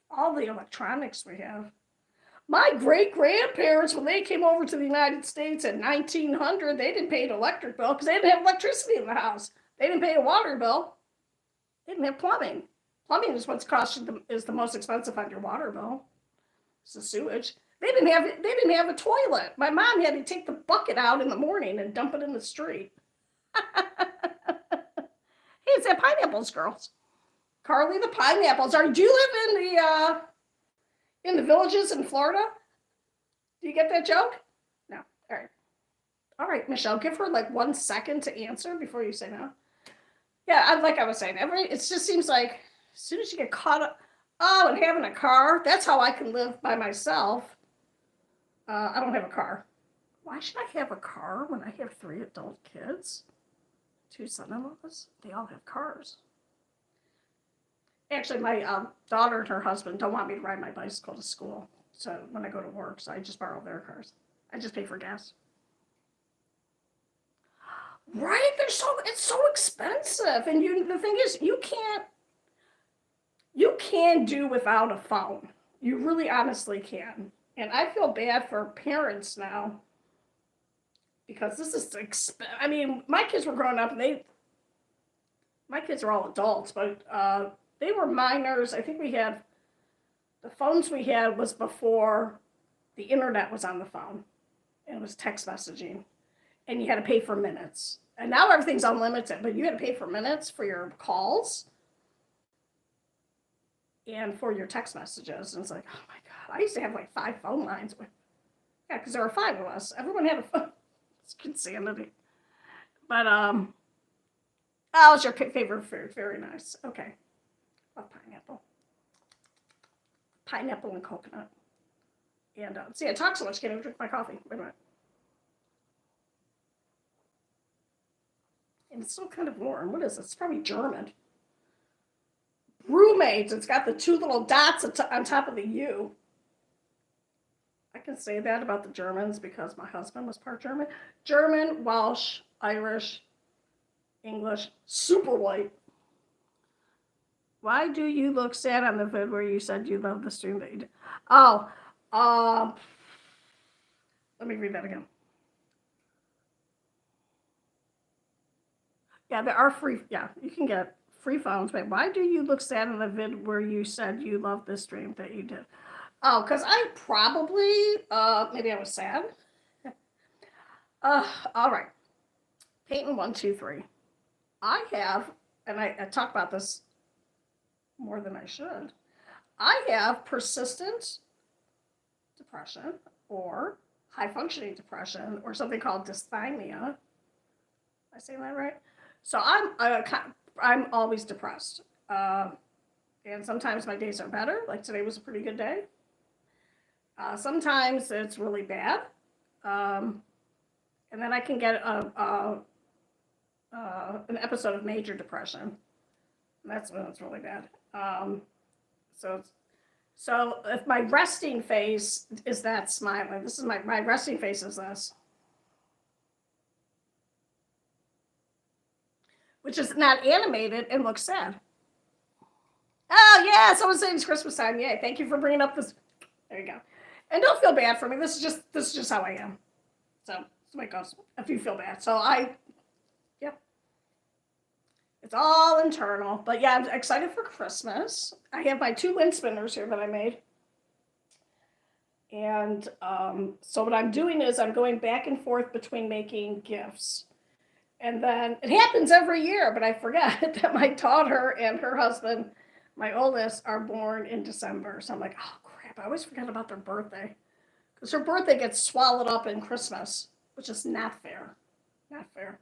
all the electronics we have. My great-grandparents, when they came over to the United States in 1900, they didn't pay an electric bill because they didn't have electricity in the house. They didn't pay a water bill. They didn't have plumbing. Plumbing is what's is the most expensive on your water bill. It's the sewage. They didn't have a toilet. My mom had to take the bucket out in the morning and dump it in the street. Hey, it's that pineapples, girls. Carly the pineapples. Do you live in the villages in Florida? Do you get that joke? No. All right. All right, Michelle, give her like 1 second to answer before you say no. Yeah, like I was saying, it just seems like as soon as you get caught up, and having a car, that's how I can live by myself. I don't have a car. Why should I have a car when I have 3 adult kids? 2 son-in-laws? They all have cars. Actually, my daughter and her husband don't want me to ride my bicycle to school. So when I go to work, so I just borrow their cars. I just pay for gas. Right? It's so expensive. And the thing is, you can do without a phone. You really honestly can. And I feel bad for parents now because this is I mean, my kids were growing up and my kids are all adults, but they were minors. I think the phones we had was before the internet was on the phone, and it was text messaging, and you had to pay for minutes. And now everything's unlimited, but you had to pay for minutes for your calls and for your text messages. And it's like, oh my God, I used to have like 5 phone lines. Yeah, because there were 5 of us. Everyone had a phone. It's insanity. But, oh, it's your favorite food. Very nice. Okay. Love pineapple. Pineapple and coconut. And, see, I talk so much, can't even drink my coffee. Wait a minute. And it's still kind of warm. What is it? It's probably German. Brewmate. It's got the 2 little dots on top of the U. I can say that about the Germans because my husband was part German. German, Welsh, Irish, English, super white. Why do you look sad on the vid where you said you love the stream that you did? Oh, let me read that again. Yeah, there are free, yeah, you can get free phones. Wait, why do you look sad on the vid where you said you love the stream that you did? Oh, because I probably, maybe I was sad. All right. Peyton 123. I have, and I talk about this more than I should. I have persistent depression or high functioning depression or something called dysthymia. Am I saying that right? So I'm always depressed. And sometimes my days are better. Like today was a pretty good day. Sometimes it's really bad. And then I can get an episode of major depression. That's when it's really bad. So if my resting face is that smiling, this is my resting face is this. Which is not animated and looks sad. Oh yeah, someone's saying it's Christmas time. Yay, thank you for bringing up this. There you go. And don't feel bad for me. This is just how I am. So that's the way it goes. If you feel bad. So yeah. It's all internal. But yeah, I'm excited for Christmas. I have my 2 lint spinners here that I made. And so what I'm doing is I'm going back and forth between making gifts. And then it happens every year, but I forget that my daughter and her husband, my oldest, are born in December. So I'm like, oh crap, I always forget about their birthday. Because her birthday gets swallowed up in Christmas, which is not fair. Not fair.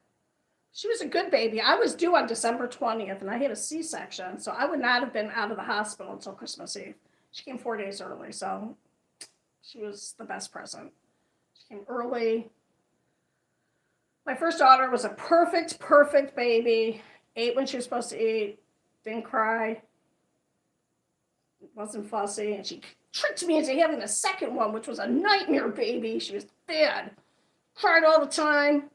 She was a good baby. I was due on December 20th, and I had a C-section, so I would not have been out of the hospital until Christmas Eve. She came 4 days early, so she was the best present. She came early. My first daughter was a perfect baby. Ate when she was supposed to eat. Didn't cry. Wasn't fussy. And she tricked me into having a second one, which was a nightmare baby. She was bad. Cried all the time.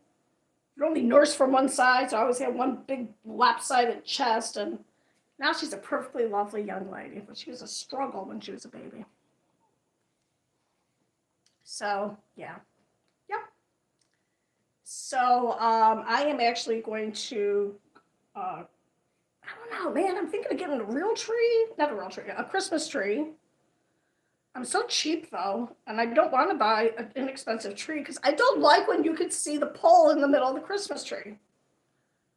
Could only nurse from one side, so I always had one big lopsided chest. And now she's a perfectly lovely young lady. But she was a struggle when she was a baby. So, yeah. So I am actually going to, I don't know, man, I'm thinking of getting a real tree. Not a real tree, a Christmas tree. I'm so cheap, though, and I don't want to buy an inexpensive tree because I don't like when you could see the pole in the middle of the Christmas tree.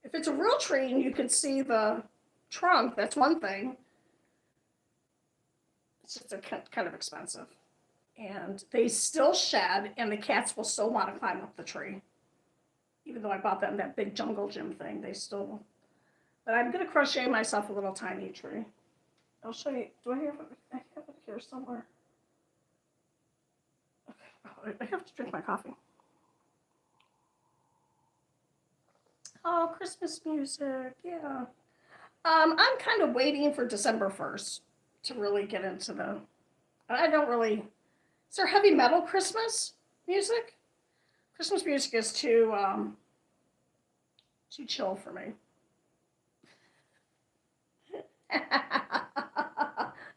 If it's a real tree and you could see the trunk, that's one thing. It's just kind of expensive. And they still shed, and the cats will still want to climb up the tree. Even though I bought them that big jungle gym thing, they still. But I'm going to crochet myself a little tiny tree. I'll show you. Do I have it? I have it here somewhere. Okay. Oh, I have to drink my coffee. Oh, Christmas music, yeah. I'm kind of waiting for December 1st to really get into the. I don't really. Is there heavy metal Christmas music? Christmas music is too chill for me.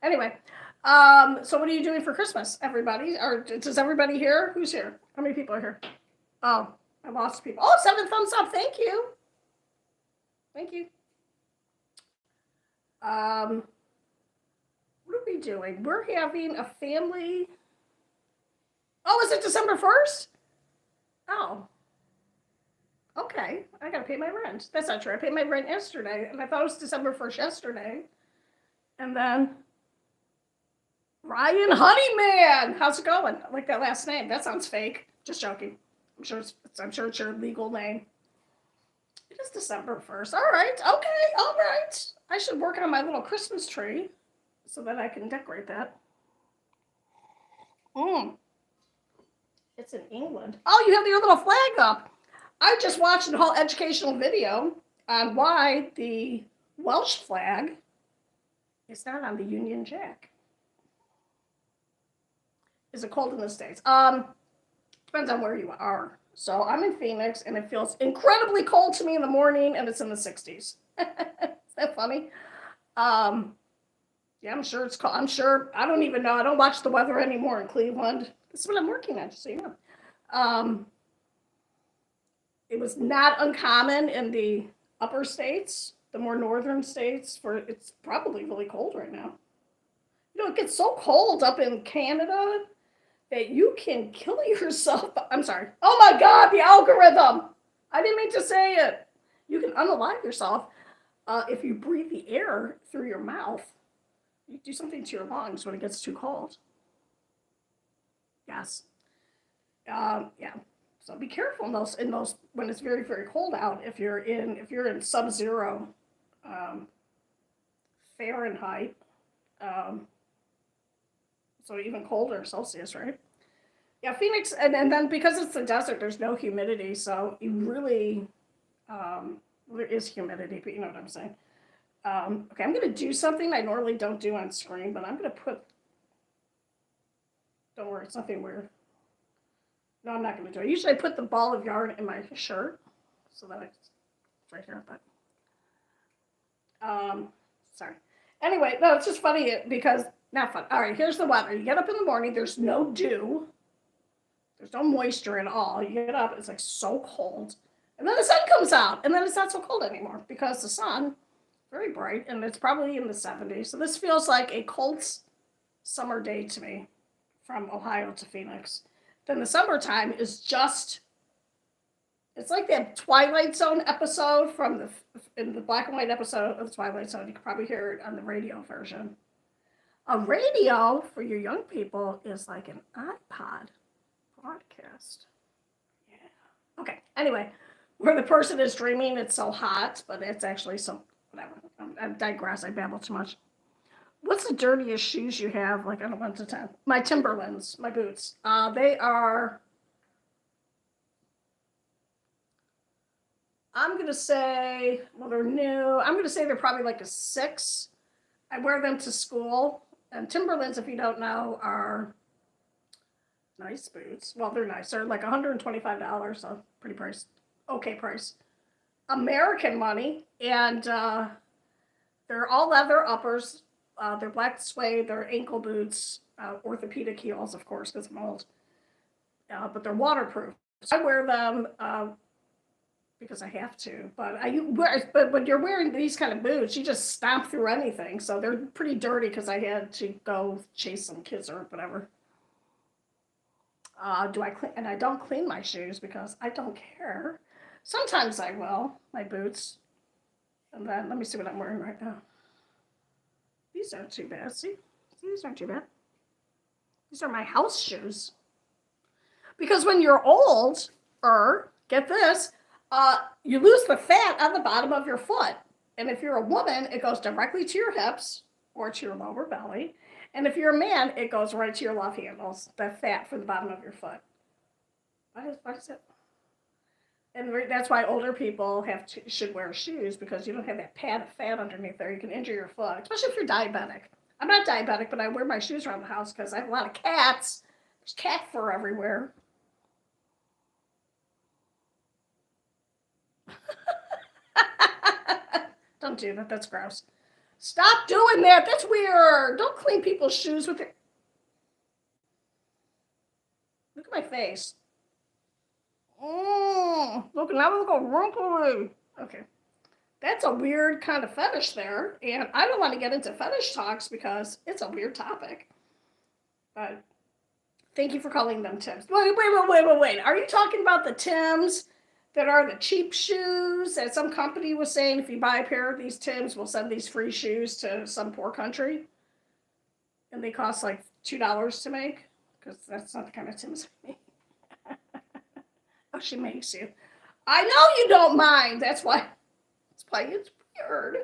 Anyway, so what are you doing for Christmas, everybody? Or does everybody here? Who's here? How many people are here? Oh, I lost people. Oh, 7 thumbs up. Thank you. Thank you. What are we doing? We're having a family. Oh, is it December 1st? Oh, okay. I gotta pay my rent. That's not true. I paid my rent yesterday, and I thought it was December 1st yesterday. And then Ryan Honeyman, how's it going? I like that last name. That sounds fake. Just joking. I'm sure it's your legal name. It is December 1st. All right. Okay. All right. I should work on my little Christmas tree so that I can decorate that. It's in England. Oh, you have your little flag up. I just watched a whole educational video on why the Welsh flag is not on the Union Jack. Is it cold in the States? Depends on where you are. So I'm in Phoenix, and it feels incredibly cold to me in the morning, and it's in the 60s. Is that funny? Yeah, I'm sure it's cold. I'm sure. I don't even know. I don't watch the weather anymore in Cleveland. This is what I'm working on, just so you know. It was not uncommon in the upper states, the more northern states, for it's probably really cold right now. You know, it gets so cold up in Canada that you can kill yourself. I'm sorry. Oh my God, the algorithm. I didn't mean to say it. You can unalive yourself if you breathe the air through your mouth. You do something to your lungs when it gets too cold. Yes. Yeah. So be careful in those when it's very, very cold out. If you're in sub-zero Fahrenheit, so even colder Celsius, right? Yeah, Phoenix, and then because it's the desert, there's no humidity, so you really there is humidity, but you know what I'm saying. Okay, I'm going to do something I normally don't do on screen, but I'm going to put. Don't worry, it's nothing weird. No, I'm not going to do it. Usually I put the ball of yarn in my shirt so that it's right here. But sorry. Anyway, no, it's just funny because not fun. All right, here's the weather. You get up in the morning. There's no dew. There's no moisture at all. You get up. It's like so cold, and then the sun comes out, and then it's not so cold anymore because the sun, very bright, and it's probably in the 70s. So this feels like a cold summer day to me, from Ohio to Phoenix. Then the summertime is just, it's like that Twilight Zone episode in the black and white episode of the Twilight Zone. You can probably hear it on the radio version. A radio for you young people is like an iPod broadcast. Yeah. Okay. Anyway, where the person is dreaming it's so hot, but it's actually so, whatever. I digress. I babble too much. What's the dirtiest shoes you have, like on a 1 to 10? My Timberlands, my boots. They are, I'm going to say, well, they're new. I'm going to say they're probably like a 6. I wear them to school. And Timberlands, if you don't know, are nice boots. Well, they're nice. They're like $125, so pretty price. Okay price. American money. And they're all leather uppers. They're black suede, they're ankle boots, orthopedic heels, of course, because I'm old. But they're waterproof. So I wear them because I have to. But when you're wearing these kind of boots, you just stomp through anything. So they're pretty dirty because I had to go chase some kids or whatever. Do I clean? And I don't clean my shoes because I don't care. Sometimes I will, my boots. And then let me see what I'm wearing right now. These aren't too bad. See? These aren't too bad. These are my house shoes. Because when you're old, get this, you lose the fat on the bottom of your foot. And if you're a woman, it goes directly to your hips or to your lower belly. And if you're a man, it goes right to your love handles, the fat for the bottom of your foot. What is it? And that's why older people should wear shoes, because you don't have that pad of fat underneath there. You can injure your foot, especially if you're diabetic. I'm not diabetic, but I wear my shoes around the house because I have a lot of cats. There's cat fur everywhere. Don't do that. That's gross. Stop doing that. That's weird. Don't clean people's shoes with your... Look at my face. Look, now look all wrinkly. Okay. That's a weird kind of fetish there. And I don't want to get into fetish talks because it's a weird topic. But thank you for calling them Tims. Wait. Are you talking about the Tims that are the cheap shoes that some company was saying, if you buy a pair of these Tims, we'll send these free shoes to some poor country? And they cost like $2 to make? Because that's not the kind of Tims I make. Oh, she makes you. I know you don't mind. That's why it's weird.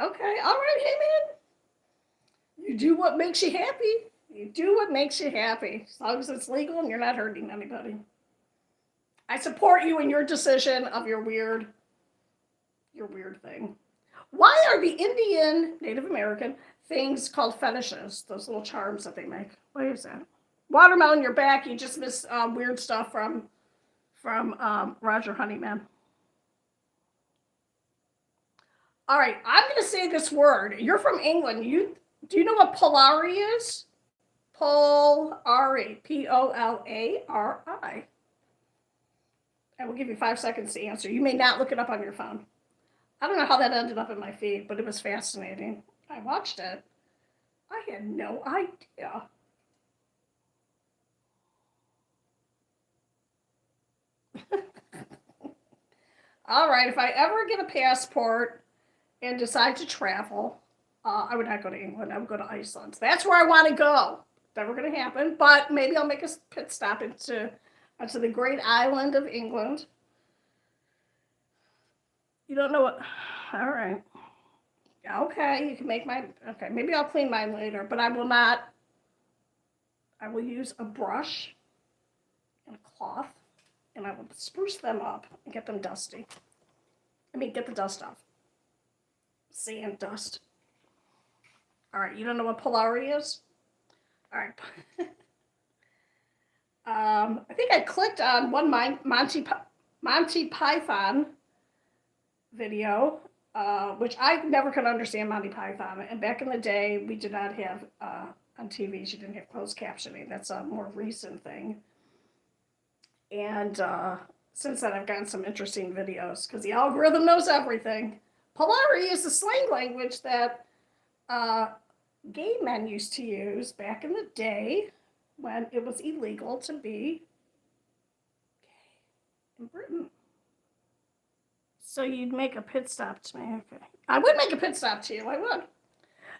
Okay, all right, hey man. You do what makes you happy. You do what makes you happy. As long as it's legal and you're not hurting anybody. I support you in your decision of your weird thing. Why are the Indian, Native American things called fetishes? Those little charms that they make. What is that? Watermelon in your back. You just missed weird stuff from Roger Honeyman. All right, I'm going to say this word. You're from England. Do you know what Polari is? Polari. Polari. I will give you 5 seconds to answer. You may not look it up on your phone. I don't know how that ended up in my feed, but it was fascinating. I watched it. I had no idea. All right, if I ever get a passport and decide to travel, I would not go to England. I would go to Iceland. That's where I want to go. Never going to happen, but maybe I'll make a pit stop onto the great island of England. You don't know what? All right. Okay, you can make mine. Okay, maybe I'll clean mine later, but I will not. I will use a brush and a cloth, and I will spruce them up and get them dusty. Get the dust off. Sand dust. All right, you don't know what Polari is? All right. I think I clicked on one Monty Python video, which I never could understand Monty Python. And back in the day, we did not have, on TVs, you didn't have closed captioning. That's a more recent thing. And since then, I've gotten some interesting videos because the algorithm knows everything. Polari is the slang language that gay men used to use back in the day when it was illegal to be gay in Britain. So you'd make a pit stop to me. Okay. I would make a pit stop to you. I would.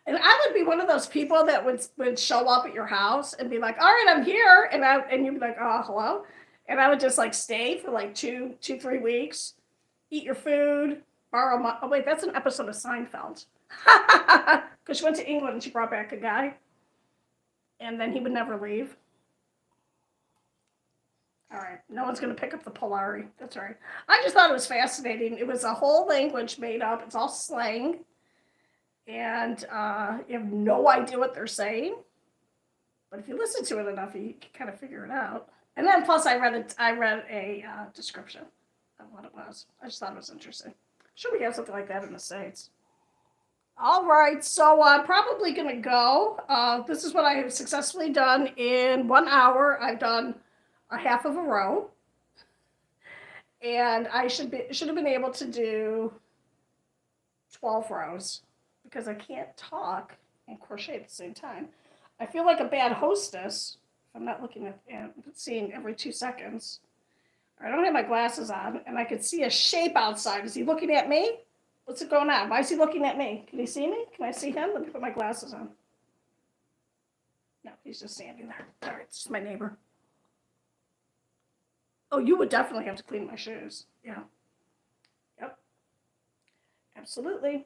And I would be one of those people that would show up at your house and be like, all right, I'm here. And you'd be like, oh, hello. And I would just like stay for like 2-3 weeks, eat your food, borrow my, oh wait, that's an episode of Seinfeld. Because she went to England and she brought back a guy. And then he would never leave. All right, no one's going to pick up the Polari. That's all right. I just thought it was fascinating. It was a whole language made up. It's all slang. And you have no idea what they're saying. But if you listen to it enough, you can kind of figure it out. And then plus I read a description of what it was. I just thought it was interesting. Should we have something like that in the States? All right, so I'm probably going to go. This is what I have successfully done in 1 hour. I've done a half of a row. And I should have been able to do 12 rows because I can't talk and crochet at the same time. I feel like a bad hostess if I'm not looking at seeing every 2 seconds. I don't have my glasses on, and I could see a shape outside. Is he looking at me? What's going on? Why is he looking at me? Can he see me? Can I see him? Let me put my glasses on. No, he's just standing there. All right, it's just my neighbor. Oh, you would definitely have to clean my shoes. Yeah. Yep. Absolutely.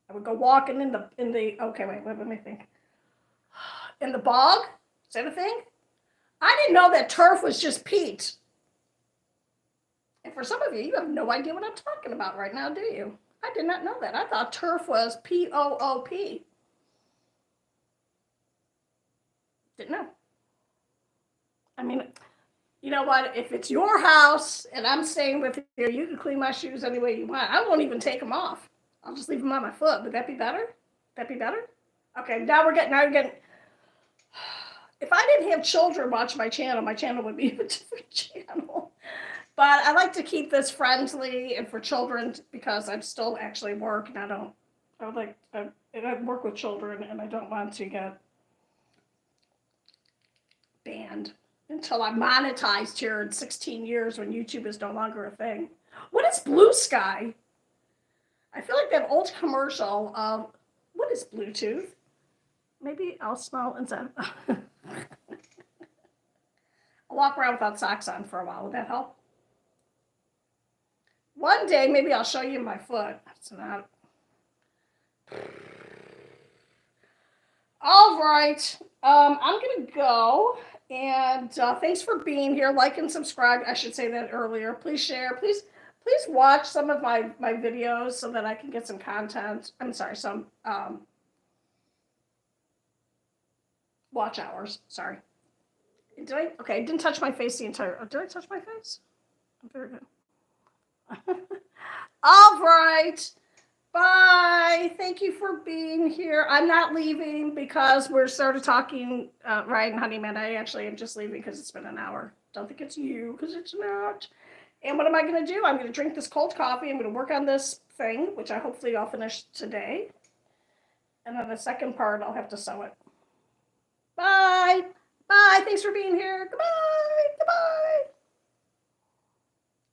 I would go walking in the okay, wait, let me think. In the bog? Is that a thing? I didn't know that turf was just peat. And for some of you, you have no idea what I'm talking about right now, do you? I did not know that. I thought turf was Poop. Didn't know. I mean, you know what? If it's your house and I'm staying with you, you can clean my shoes any way you want. I won't even take them off. I'll just leave them on my foot. Would that be better? That be better? Okay, now we're getting. If I didn't have children watch my channel would be a different channel. But I like to keep this friendly and for children because I'm still actually work and I work with children and I don't want to get banned until I'm monetized here in 16 years when YouTube is no longer a thing. What is Blue Sky? I feel like that old commercial of what is Bluetooth? Maybe I'll smell inside. I'll walk around without socks on for a while. Would that help? One day, maybe I'll show you my foot. It's not. All right. I'm going to go. And thanks for being here. Like and subscribe. I should say that earlier. Please share. Please watch some of my videos so that I can get some content. I'm sorry, some watch hours. Sorry. Did I? Okay, I didn't touch my face the entire. Did I touch my face? I'm very good. All right. Bye. Thank you for being here. I'm not leaving because we're started talking, Ryan Honeyman. I actually am just leaving because it's been an hour. Don't think it's you because it's not. And what am I going to do? I'm going to drink this cold coffee. I'm going to work on this thing, which I hopefully I'll finish today. And then the second part, I'll have to sew it. Bye. Bye. Thanks for being here. Goodbye. Goodbye.